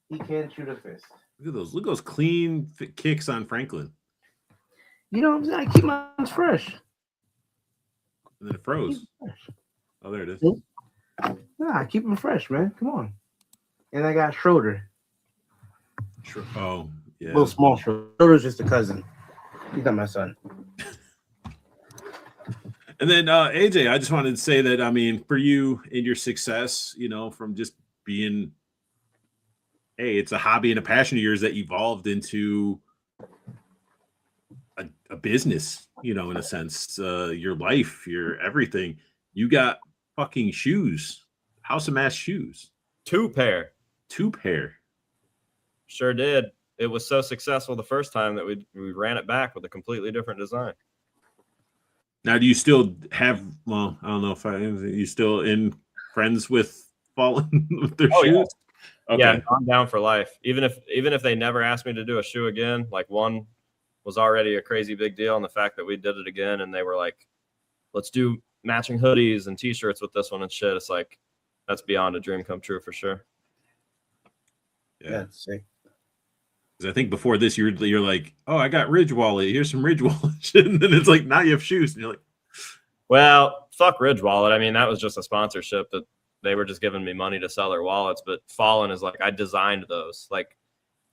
He can shoot a fist. Look at those. Look at those clean kicks on Franklin. You know, I'm gonna keep mine fresh. And then it froze. Oh, there it is. Nah, keep them fresh, man. Come on. And I got Schroeder. Oh, yeah. Little small Schroeder. Schroeder's just a cousin. He's not my son. And then AJ, I just wanted to say that, I mean, for you and your success, you know, from just being, hey, it's a hobby and a passion of yours that evolved into a business, you know, in a sense, your life, your everything. You got fucking shoes, House of Mass shoes, 2 pair. 2 pair. Sure did. It was so successful the first time that we ran it back with a completely different design. Now, do you still have? Well, I don't know if you still in friends with Fallen with their shoes. Yeah. Okay. Yeah, I'm down for life. Even if they never asked me to do a shoe again, like one was already a crazy big deal, and the fact that we did it again, and they were like, "Let's do matching hoodies and T-shirts with this one and shit." It's like that's beyond a dream come true for sure. Yeah. That's sick. Because I think before this, you're like, oh, I got Ridge Wallet. Here's some Ridge Wallet shit. And then it's like, now you have shoes. And you're like, Well, fuck Ridge Wallet. I mean, that was just a sponsorship that they were just giving me money to sell their wallets. But Fallen is like, I designed those. Like,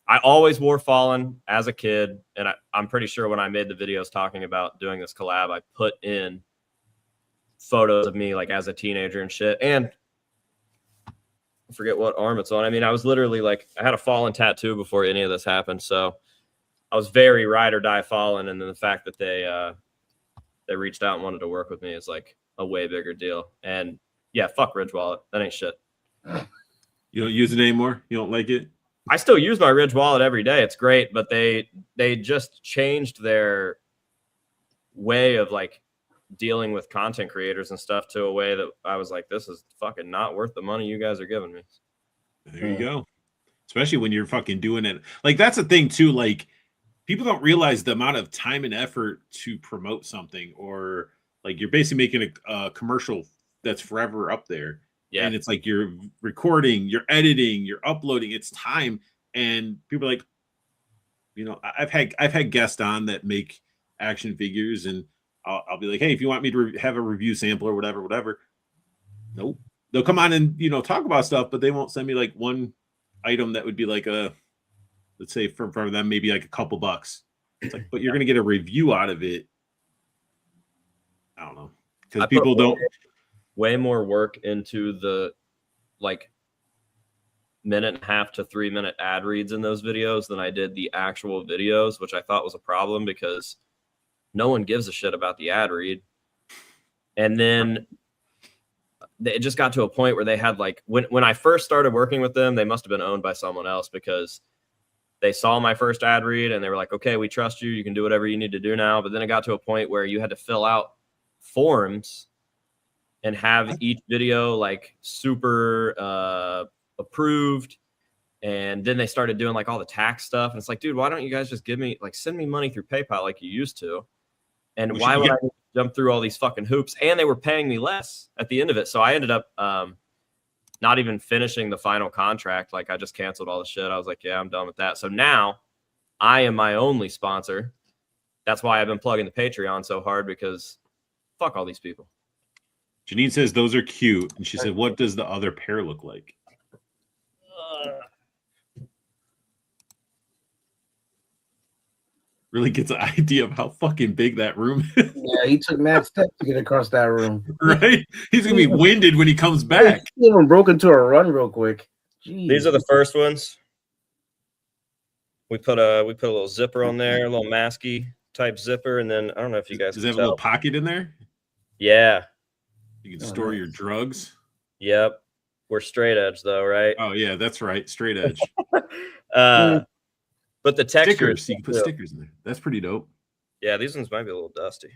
I always wore Fallen as a kid. And I'm pretty sure when I made the videos talking about doing this collab, I put in photos of me like as a teenager and shit. And I forget what arm it's on. I mean, I was literally like, I had a Fallen tattoo before any of this happened. So I was very ride or die Fallen. And then the fact that they reached out and wanted to work with me is like a way bigger deal. And yeah, fuck Ridge Wallet. That ain't shit. You don't use it anymore? You don't like it? I still use my Ridge wallet every day. It's great, but they just changed their way of like dealing with content creators and stuff to a way that I was like, this is fucking not worth the money you guys are giving me. There you go. Especially when you're fucking doing it. Like, that's the thing too. Like, people don't realize the amount of time and effort to promote something, or like you're basically making a commercial that's forever up there. Yeah. And it's like you're recording, you're editing, you're uploading. It's time. And people are like, you know, I've had guests on that make action figures, and I'll be like, hey, if you want me to have a review sample or whatever. Nope. They'll come on and, you know, talk about stuff, but they won't send me like one item that would be like let's say from them, maybe like a couple bucks. It's like, but you're going to get a review out of it. I don't know. Because people don't. Way more work into the like 1.5 to 3 minute ad reads in those videos than I did the actual videos, which I thought was a problem because no one gives a shit about the ad read. And then it just got to a point where they had like, when I first started working with them, they must have been owned by someone else because they saw my first ad read and they were like, okay, we trust you. You can do whatever you need to do now. But then it got to a point where you had to fill out forms and have each video like super approved. And then they started doing like all the tax stuff. And it's like, dude, why don't you guys just send me money through PayPal like you used to? And why would I jump through all these fucking hoops? And they were paying me less at the end of it. So I ended up not even finishing the final contract. Like, I just canceled all the shit. I was like, yeah, I'm done with that. So now I am my only sponsor. That's why I've been plugging the Patreon so hard, because fuck all these people. Janine says those are cute. And she said, what does the other pair look like? Really gets an idea of how fucking big that room is. Yeah, he took mad steps to get across that room. Right? He's going to be winded when he comes back. He even broke into a run real quick. Jeez. These are the first ones. We put a little zipper on there, a little masky type zipper, and then I don't know if you guys does it have a little pocket in there? Yeah. You can store your drugs. Yep. We're straight edge though, right? Oh yeah, that's right. Straight edge. But the texture, stickers, you can put stickers in there. That's pretty dope. Yeah, these ones might be a little dusty,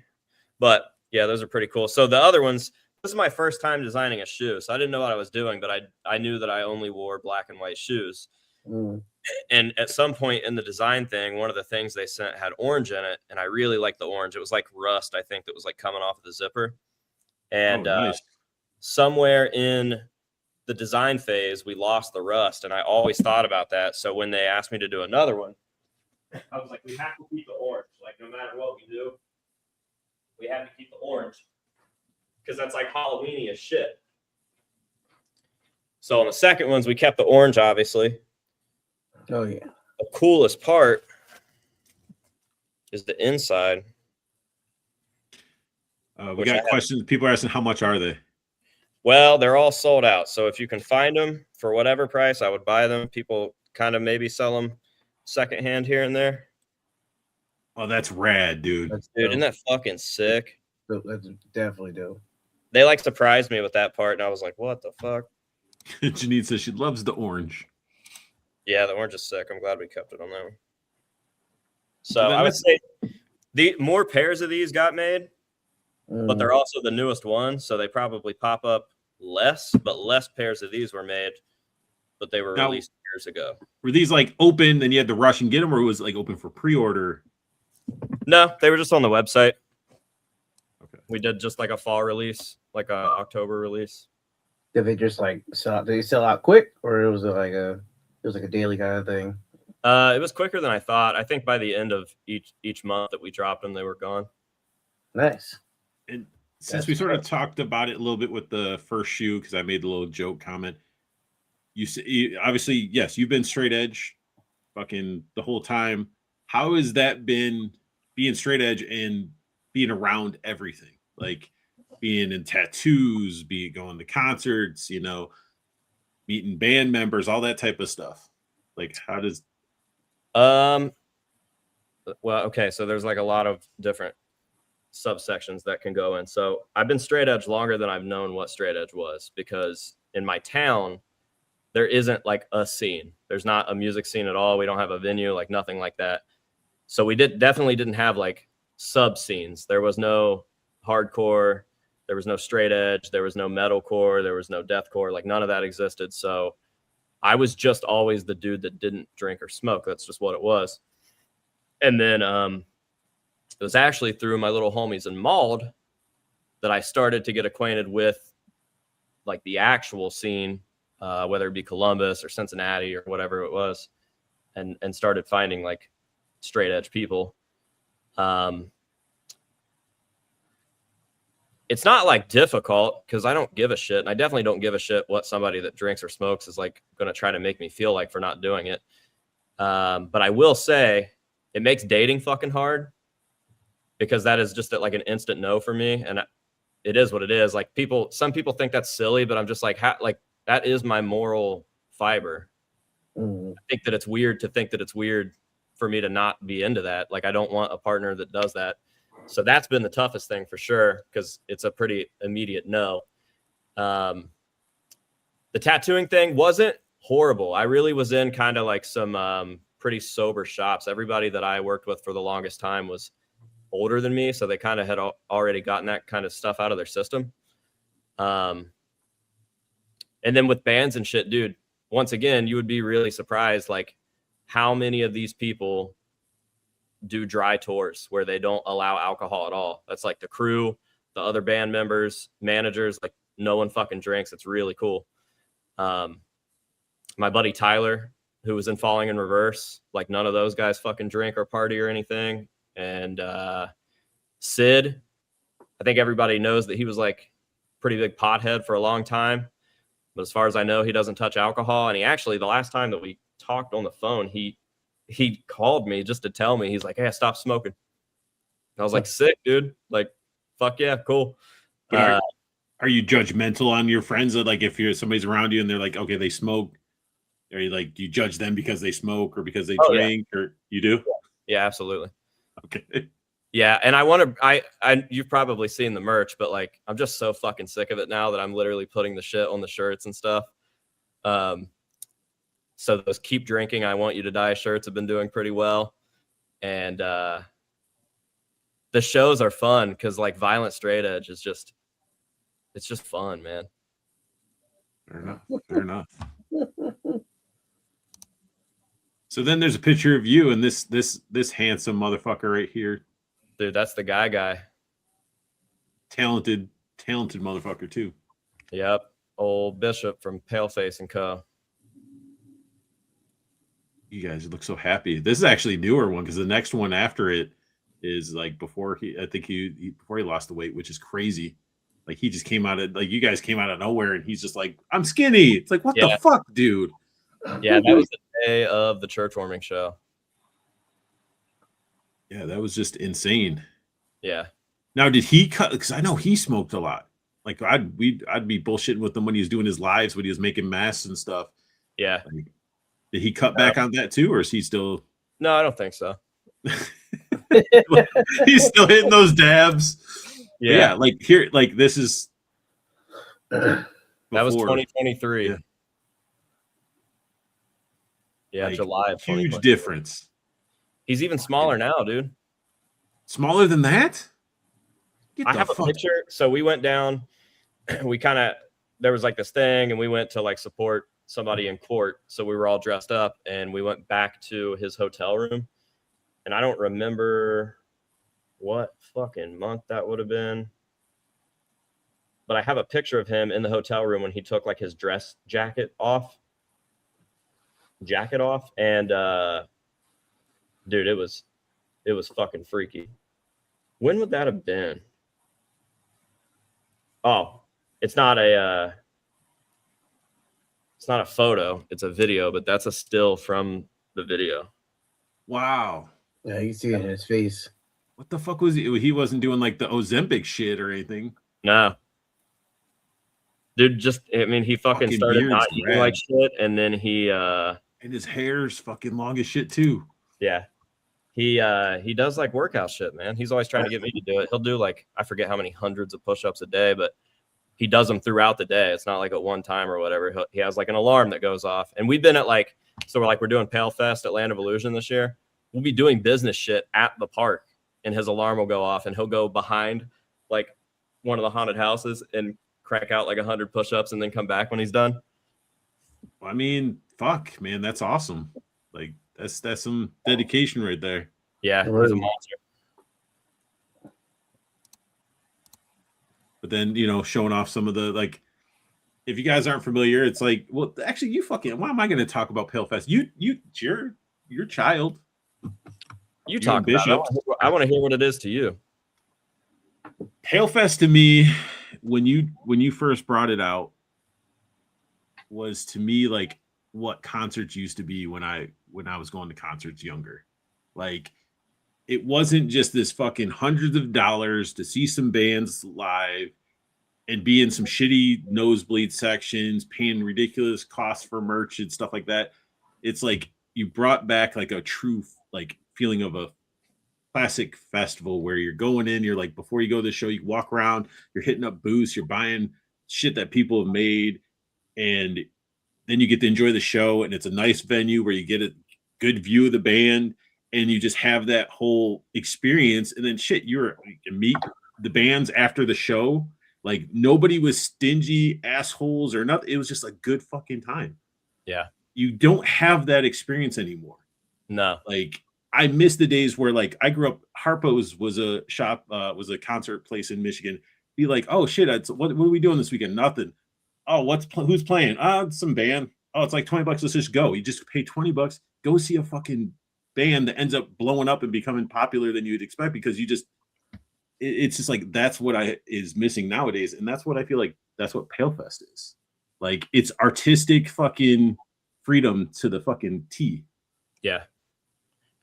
but yeah, those are pretty cool. So the other ones, this is my first time designing a shoe, so I didn't know what I was doing, but I knew that I only wore black and white shoes. And at some point in the design thing, one of the things they sent had orange in it, and I really liked the orange. It was like rust, I think, that was like coming off of the zipper. And nice. Somewhere in the design phase, we lost the rust, and I always thought about that. So when they asked me to do another one, I was like, we have to keep the orange. Like, no matter what we do, we have to keep the orange, because that's like Halloween-y as shit. So on the second ones, we kept the orange, obviously. Oh yeah. The coolest part is the inside. We got questions. People are asking, how much are they? Well, they're all sold out. So if you can find them for whatever price, I would buy them. People kind of maybe sell them secondhand here and there. Oh, that's rad, dude. Dude, isn't that fucking sick? That's definitely dope. They like surprised me with that part, and I was like, what the fuck? Janine says she loves the orange. Yeah, the orange is sick. I'm glad we kept it on that one. So I would say the more pairs of these got made, but they're also the newest ones, so they probably pop up less, but less pairs of these were made, but they were released years ago. Were these like open and you had to rush and get them, or was it like open for pre-order? No, they were just on the website. Okay. We did just like a fall release, like a October release. Did they just like sell out? Did they sell out quick, or it was like a daily kind of thing? It was quicker than I thought. I think by the end of each month that we dropped them, they were gone. Nice. And since we sort of talked about it a little bit with the first shoe, because I made the little joke comment, you obviously, yes, you've been straight edge fucking the whole time. How has that been, being straight edge and being around everything? Like being in tattoos, going to concerts, you know, meeting band members, all that type of stuff. Like, how does... Well, okay, so there's like a lot of different subsections that can go in. So I've been straight edge longer than I've known what straight edge was, because in my town there isn't like a scene. There's not a music scene at all. We don't have a venue, like nothing like that. So we definitely didn't have like sub scenes. There was no hardcore, there was no straight edge, there was no metalcore, there was no deathcore, like none of that existed. So I was just always the dude that didn't drink or smoke. That's just what it was. And then it was actually through my little homies in Mauled that I started to get acquainted with like the actual scene, whether it be Columbus or Cincinnati or whatever it was, and started finding like straight edge people. It's not like difficult because I don't give a shit. And I definitely don't give a shit what somebody that drinks or smokes is like going to try to make me feel like for not doing it. But I will say it makes dating fucking hard because that is just like an instant no for me. And it is what it is. Like some people think that's silly, but I'm just like, like that is my moral fiber. I think that it's weird to think that it's weird for me to not be into that. Like I don't want a partner that does that. So that's been the toughest thing for sure, because it's a pretty immediate no. The tattooing thing wasn't horrible. I really was in kind of like some pretty sober shops. Everybody that I worked with for the longest time was older than me, so they kind of had already gotten that kind of stuff out of their system. And then with bands and shit, dude, once again, you would be really surprised like how many of these people do dry tours where they don't allow alcohol at all. That's like the crew, the other band members, managers, like no one fucking drinks. It's really cool. My buddy Tyler, who was in Falling in Reverse, like none of those guys fucking drink or party or anything. And Sid, I think everybody knows that he was like pretty big pothead for a long time, but as far as I know, he doesn't touch alcohol. And he actually, the last time that we talked on the phone, he called me just to tell me, he's like, hey, I stopped smoking. And I was like, sick, dude. Like, fuck yeah, cool. But are you judgmental on your friends that like if somebody's around you and they're like, okay, they smoke? Are you like, do you judge them because they smoke or because they drink? Yeah. Or you do? Yeah, absolutely. Okay. Yeah, and I want to. You've probably seen the merch, but like, I'm just so fucking sick of it now that I'm literally putting the shit on the shirts and stuff. So those "Keep Drinking, I Want You to Die" shirts have been doing pretty well, and the shows are fun because like Violent Straight Edge is just, it's just fun, man. Fair enough. Fair enough. So then there's a picture of you and this handsome motherfucker right here. Dude, that's the guy. Talented motherfucker too. Yep. Old Bishop from Paleface and Co. You guys look so happy. This is actually a newer one because the next one after it is like before he lost the weight, which is crazy. Like he just came out of like you guys came out of nowhere and he's just like, I'm skinny. It's like, what the fuck, dude? Yeah, that was the day of the church warming show. Yeah, that was just insane. Yeah. Now, did he cut? Because I know he smoked a lot. Like I'd be bullshitting with him when he was doing his lives, when he was making masks and stuff. Yeah. Like, did he cut back on that too, or is he still? No, I don't think so. He's still hitting those dabs. Yeah, like here, like this is. That was 2023. Yeah, like, July of 2023. Huge difference. He's even smaller now, dude. Smaller than that? I have a picture. So we went down. There was like this thing, and we went to like support somebody in court. So we were all dressed up, and we went back to his hotel room. And I don't remember what fucking month that would have been. But I have a picture of him in the hotel room when he took like his dress jacket off. And dude, it was fucking freaky. When would that have been? Oh, it's not a photo, it's a video, but that's a still from the video. Wow. Yeah, you see it in his face. What the fuck was he? He wasn't doing like the Ozempic shit or anything. No. Dude, he fucking started not eating like shit, and then he and his hair's fucking long as shit too. Yeah. He does like workout shit, man. He's always trying to get me to do it. He'll do like, I forget how many hundreds of push-ups a day, but he does them throughout the day. It's not like at one time or whatever. He has like an alarm that goes off. And we've been at like, so we're doing Palefest at Land of Illusion this year. We'll be doing business shit at the park, and his alarm will go off, and he'll go behind like one of the haunted houses and crack out like 100 push-ups and then come back when he's done. I mean, fuck, man, that's awesome. Like that's some dedication right there. Yeah, he's a monster. But then, you know, showing off some of the, like, if you guys aren't familiar, it's like, well, actually, you fucking, why am I going to talk about Palefest? Your child. You talk about it. I want to hear what it is to you. Palefest to me, when you first brought it out, was to me like what concerts used to be when I was going to concerts younger. Like, it wasn't just this fucking hundreds of dollars to see some bands live and be in some shitty nosebleed sections, paying ridiculous costs for merch and stuff like that. It's like you brought back like a true like feeling of a classic festival where you're going in, you're like, before you go to the show, you walk around, you're hitting up booths, you're buying shit that people have made, and then you get to enjoy the show, and it's a nice venue where you get a good view of the band, and you just have that whole experience. And then shit, you meet the bands after the show. Like, nobody was stingy assholes or nothing. It was just a good fucking time. Yeah. You don't have that experience anymore. No. Like, I miss the days where, like, I grew up, Harpo's was a shop, was a concert place in Michigan. Be like, oh shit, what are we doing this weekend? Nothing. Oh, who's playing? Some band. Oh, it's like $20. Let's just go. You just pay $20, go see a fucking band that ends up blowing up and becoming popular than you'd expect, because it's just like, that's what is missing nowadays. And that's what I feel like, that's what Palefest is. Like, it's artistic fucking freedom to the fucking T. Yeah.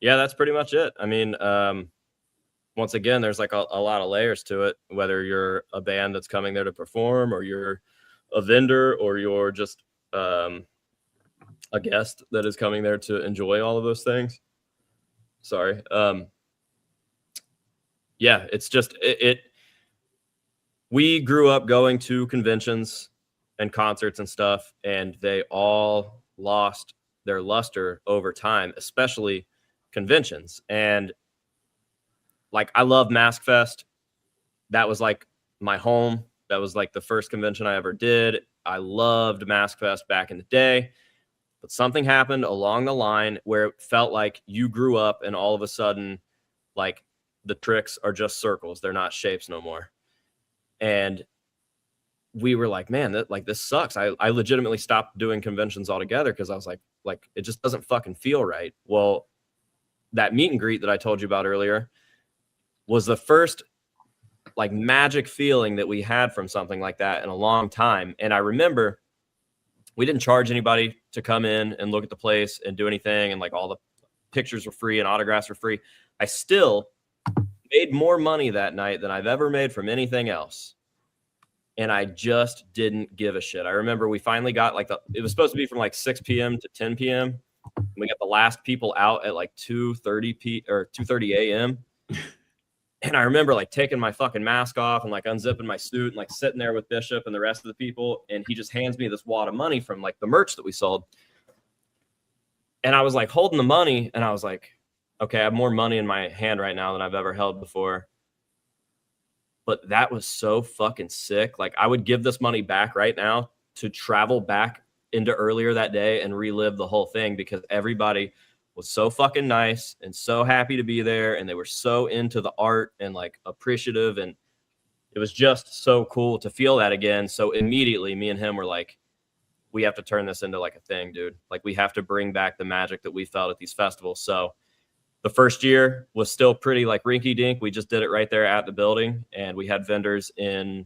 Yeah, that's pretty much it. I mean, once again, there's like a lot of layers to it, whether you're a band that's coming there to perform, or you're a vendor, or you're just a guest that is coming there to enjoy all of those things. Sorry. Yeah, it's just we grew up going to conventions and concerts and stuff, and they all lost their luster over time, especially conventions. And like, I love Mask Fest. That was like my home. That was like the first convention I ever did. I loved Mask Fest back in the day. But something happened along the line where it felt like you grew up, and all of a sudden, like, the tricks are just circles. They're not shapes no more. And we were like, man, this sucks. I legitimately stopped doing conventions altogether because I was like, it just doesn't fucking feel right. Well, that meet and greet that I told you about earlier was the first like magic feeling that we had from something like that in a long time. And I remember we didn't charge anybody to come in and look at the place and do anything. And like, all the pictures were free and autographs were free. I still made more money that night than I've ever made from anything else. And I just didn't give a shit. I remember we finally got like it was supposed to be from like 6 p.m. to 10 p.m. We got the last people out at like 2:30 a.m. And I remember like taking my fucking mask off and like unzipping my suit and like sitting there with Bishop and the rest of the people. And he just hands me this wad of money from like the merch that we sold. And I was like holding the money, and I was like, okay, I have more money in my hand right now than I've ever held before. But that was so fucking sick. Like, I would give this money back right now to travel back into earlier that day and relive the whole thing, because everybody was so fucking nice and so happy to be there. And they were so into the art and like appreciative. And it was just so cool to feel that again. So immediately me and him were like, we have to turn this into like a thing, dude. Like, we have to bring back the magic that we felt at these festivals. So the first year was still pretty like rinky dink. We just did it right there at the building, and we had vendors in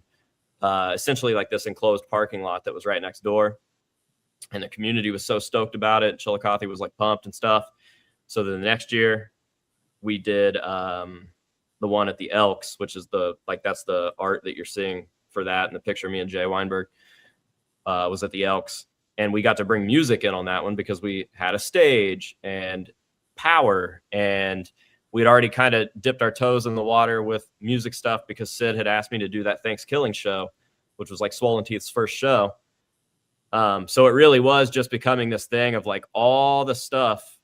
essentially like this enclosed parking lot that was right next door. And the community was so stoked about it. Chillicothe was like pumped and stuff. So then the next year we did the one at the Elks, which is that's the art that you're seeing for that. And the picture of me and Jay Weinberg was at the Elks. And we got to bring music in on that one because we had a stage and power, and we'd already kind of dipped our toes in the water with music stuff because Sid had asked me to do that Thanksgiving show which was like Swollen Teeth's first show. So it really was just becoming this thing of like all the stuff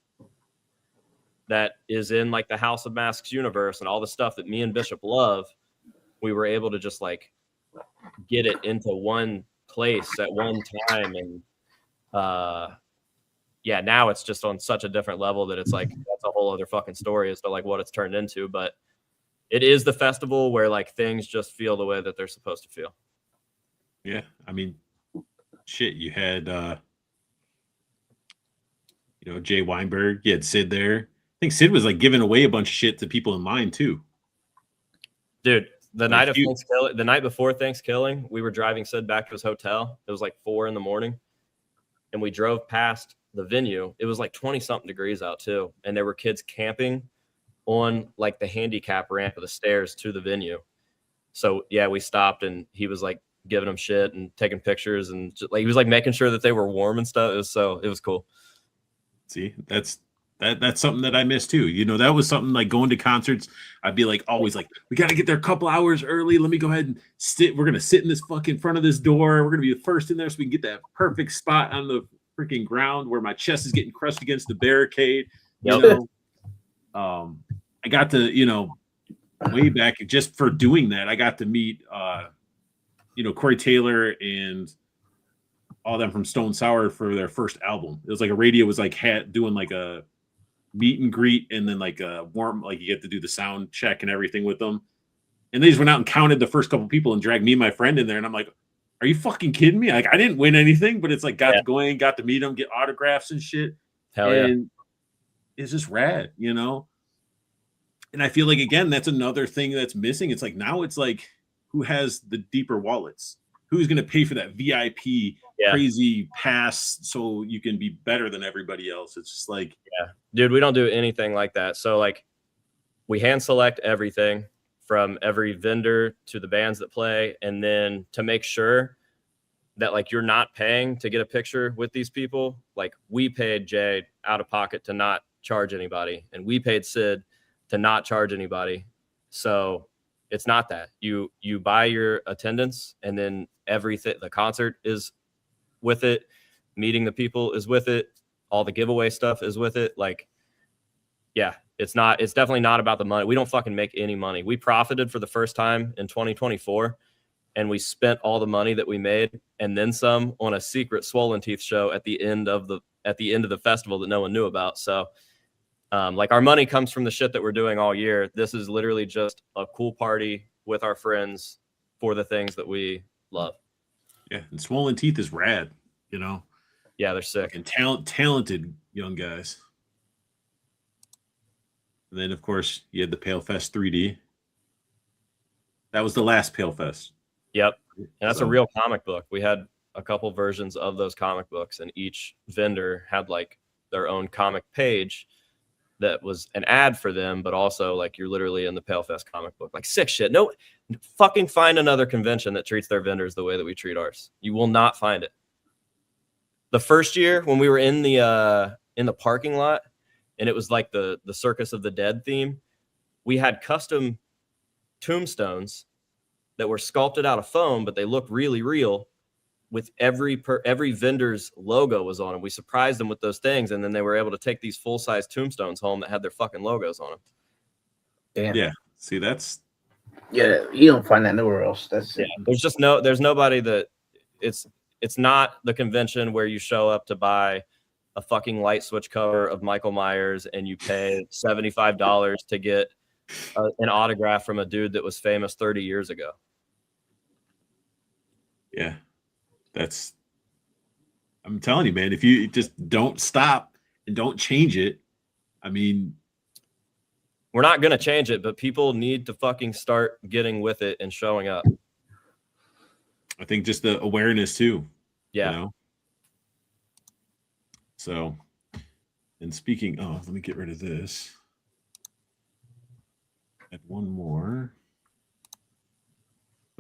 that is in like the House of Masks universe and all the stuff that me and Bishop love. We were able to just like get it into one place at one time. And yeah, now it's just on such a different level that it's like, that's a whole other fucking story as to like what it's turned into. But it is the festival where like things just feel the way that they're supposed to feel. Yeah. I mean, shit, you had, Jay Weinberg, you had Sid there. I think Sid was like giving away a bunch of shit to people in line too. Dude, the night before Thanksgiving, we were driving Sid back to his hotel. It was like 4 a.m. and we drove past the venue. It was like 20 something degrees out too. And there were kids camping on like the handicap ramp of the stairs to the venue. So yeah, we stopped and he was like giving them shit and taking pictures and just, like he was like making sure that they were warm and stuff. It was cool. See, that's something that I miss too. That was something like going to concerts. I'd be like always like, we got to get there a couple hours early. Let me go ahead and sit. We're gonna sit in this fucking front of this door. We're gonna be the first in there so we can get that perfect spot on the freaking ground where my chest is getting crushed against the barricade. Yep. I got to way back just for doing that. I got to meet Corey Taylor and all them from Stone Sour for their first album. It was like a radio was like doing like a meet and greet and then like a warm, like you get to do the sound check and everything with them. And they just went out and counted the first couple people and dragged me and my friend in there. And I'm like, are you fucking kidding me? Like I didn't win anything, but it's like got to go in, got to meet them, get autographs and shit. Hell and yeah. It's just rad, And I feel like, again, that's another thing that's missing. It's like, now it's like, who has the deeper wallets? Who's going to pay for that VIP crazy pass so you can be better than everybody else? It's just like, yeah, dude, we don't do anything like that. So like we hand select everything from every vendor to the bands that play. And then to make sure that like you're not paying to get a picture with these people, like we paid Jay out of pocket to not charge anybody. And we paid Sid to not charge anybody. So it's not that you buy your attendance and then everything, the concert is with it. Meeting the people is with it. All the giveaway stuff is with it. Like, yeah, it's definitely not about the money. We don't fucking make any money. We profited for the first time in 2024 and we spent all the money that we made and then some on a secret Swollen Teeth show at the end of the festival that no one knew about. So like our money comes from the shit that we're doing all year. This is literally just a cool party with our friends for the things that we love. Yeah, and Swollen Teeth is rad, Yeah, they're sick. And talented young guys. And then, of course, you had the Palefest 3D. That was the last Palefest. Yep, and that's a real comic book. We had a couple versions of those comic books, and each vendor had like their own comic page that was an ad for them, but also like you're literally in the Palefest comic book. Like sick shit. No, fucking find another convention that treats their vendors the way that we treat ours. You will not find it. The first year when we were in the parking lot and it was like the Circus of the Dead theme, we had custom tombstones that were sculpted out of foam, but they looked really real. With every vendor's logo was on them. We surprised them with those things, and then they were able to take these full-size tombstones home that had their fucking logos on them. Damn. Yeah. See, that's you don't find that nowhere else. That's yeah. There's nobody that it's not the convention where you show up to buy a fucking light switch cover of Michael Myers and you pay $75 to get an autograph from a dude that was famous 30 years ago. Yeah. I'm telling you, man, if you just don't stop and don't change it, I mean, we're not going to change it, but people need to fucking start getting with it and showing up. I think just the awareness too. Yeah. So, and speaking, let me get rid of this. Add one more.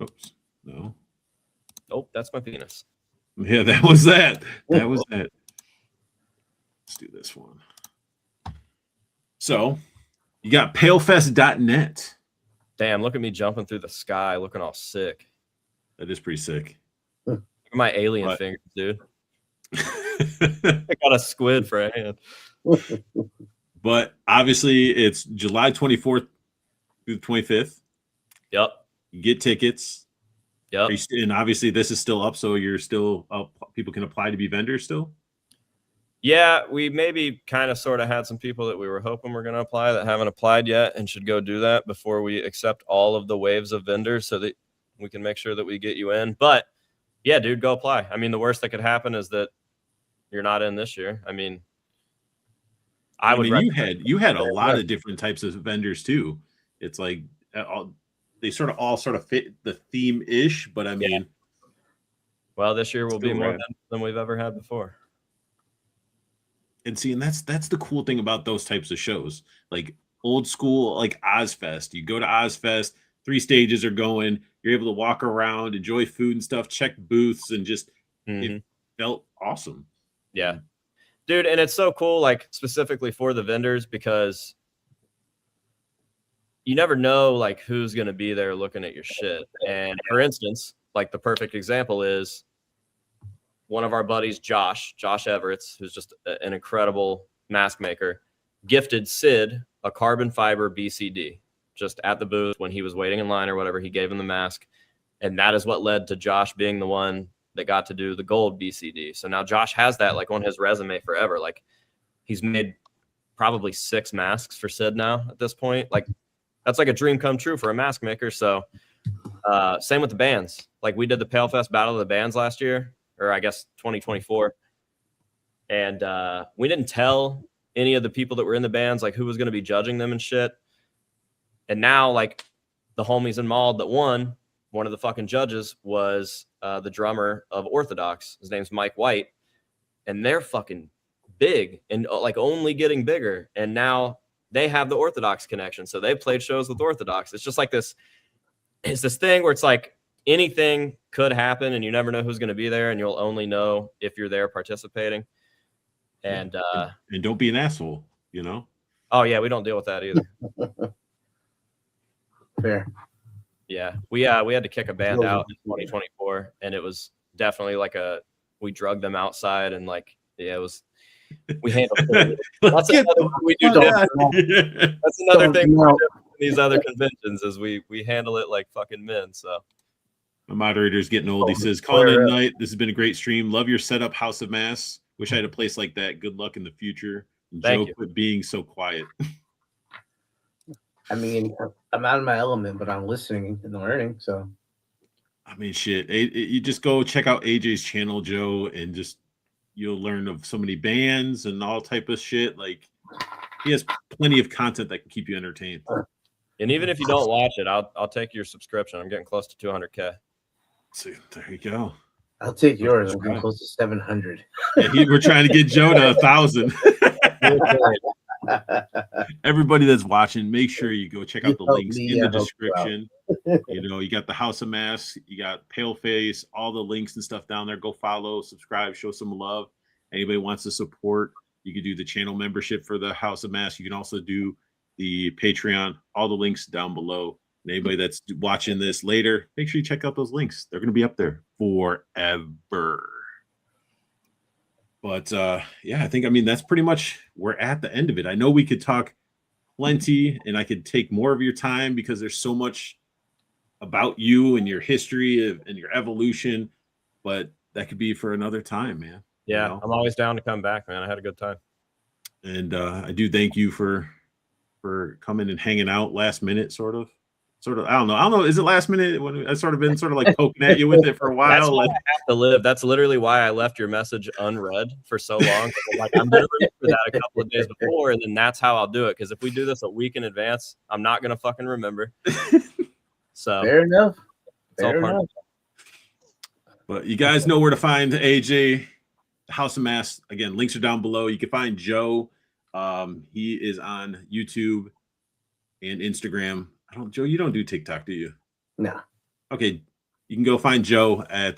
Oops. No. Oh, that's my penis. Yeah, that was that. That was it. Let's do this one. So, you got palefest.net. Damn, look at me jumping through the sky, looking all sick. That is pretty sick. Look at my alien But- fingers, dude. I got a squid for a hand. But obviously, it's July 24th through the 25th. Yep. You get tickets. Yep. And obviously, this is still up, so you're still up. People can apply to be vendors still. Yeah, we maybe kind of sort of had some people that we were hoping were going to apply that haven't applied yet and should go do that before we accept all of the waves of vendors so that we can make sure that we get you in. But yeah, dude, go apply. I mean, the worst that could happen is that you're not in this year. I mean, I mean, you had a lot of different types of vendors too. It's like they all sort of fit the theme ish, but I mean, well, this year will be more than we've ever had before. And see, and that's the cool thing about those types of shows, like old school, like Ozfest. You go to Ozfest, 3 stages are going. You're able to walk around, enjoy food and stuff, check booths, and just it felt awesome. Yeah, dude, and it's so cool, like specifically for the vendors, because you never know like who's going to be there looking at your shit. And for instance, like the perfect example is one of our buddies, Josh Everett, who's just an incredible mask maker, gifted Sid a carbon fiber BCD just at the booth when he was waiting in line or whatever. He gave him the mask, and that is what led to Josh being the one that got to do the gold BCD. So now Josh has that like on his resume forever. Like he's made probably 6 masks for Sid now at this point. Like that's like a dream come true for a mask maker. So same with the bands. Like we did the Palefest Battle of the Bands last year, or I guess 2024. And we didn't tell any of the people that were in the bands like who was going to be judging them and shit. And now like the homies in Mauled that won, one of the fucking judges was the drummer of Orthodox. His name's Mike White. And they're fucking big and like only getting bigger. And now they have the Orthodox connection. So they played shows with Orthodox. It's just like this, it's this thing where it's like anything could happen and you never know who's going to be there, and you'll only know if you're there participating. And don't be an asshole, you know? Oh yeah, we don't deal with that either. Fair. Yeah, we had to kick a band out in 2024, and it was definitely like we drugged them outside, and like it was we handled it. That's another we do. That's another thing we do in these other conventions is we handle it like fucking men. So my moderator's getting old. He says, "Calling in night. This has been a great stream. Love your setup, House of Mass. Wish I had a place like that. Good luck in the future." Thank Joe, quit being so quiet. I mean, I'm out of my element, but I'm listening and learning. So, I mean, shit. You just go check out AJ's channel, Joe, and just you'll learn of so many bands and all type of shit. Like he has plenty of content that can keep you entertained. And even if you don't watch it, I'll take your subscription. I'm getting close to 200K. So there you go. I'll take yours. I'm getting close to 700. Yeah, we're trying to get Joe to 1,000. Everybody that's watching, make sure you go check out the links in the description. You know, you got the House of Mass, you got Paleface, all the links and stuff down there. Go follow, subscribe, show some love. Anybody wants to support, you can do the channel membership for the House of Mass. You can also do the Patreon. All the links down below. And anybody that's watching this later, make sure you check out those links. They're going to be up there forever. But yeah, I mean, that's pretty much, we're at the end of it. I know we could talk plenty and I could take more of your time because there's so much about you and your history and your evolution, but that could be for another time, man. Yeah, you know? I'm always down to come back, man. I had a good time. And I do thank you for coming and hanging out last minute, sort of. I don't know. Is it last minute? When I sort of been like poking at you with it for a while. That's why I have to live. That's literally why I left your message unread for so long. I'm gonna remember that a couple of days before, and then that's how I'll do it. Because if we do this a week in advance, I'm not gonna fucking remember. So fair enough. Fair enough. But you guys know where to find AJ, House of Mass. Again, links are down below. You can find Joe. He is on YouTube and Instagram. Joe, you don't do TikTok, do you? No. Okay. You can go find Joe at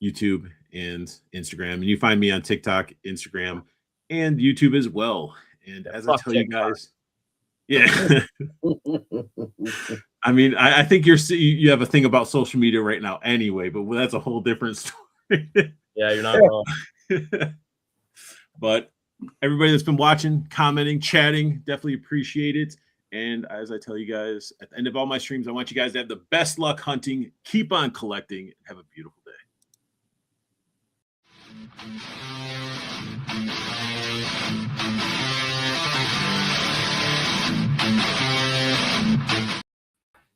YouTube and Instagram. And you find me on TikTok, Instagram, and YouTube as well. And as I tell you guys, yeah. I mean, I think you have a thing about social media right now anyway, but that's a whole different story. Yeah, you're not wrong. But everybody that's been watching, commenting, chatting, definitely appreciate it. And as I tell you guys at the end of all my streams, I want you guys to have the best luck hunting. Keep on collecting. And have a beautiful day.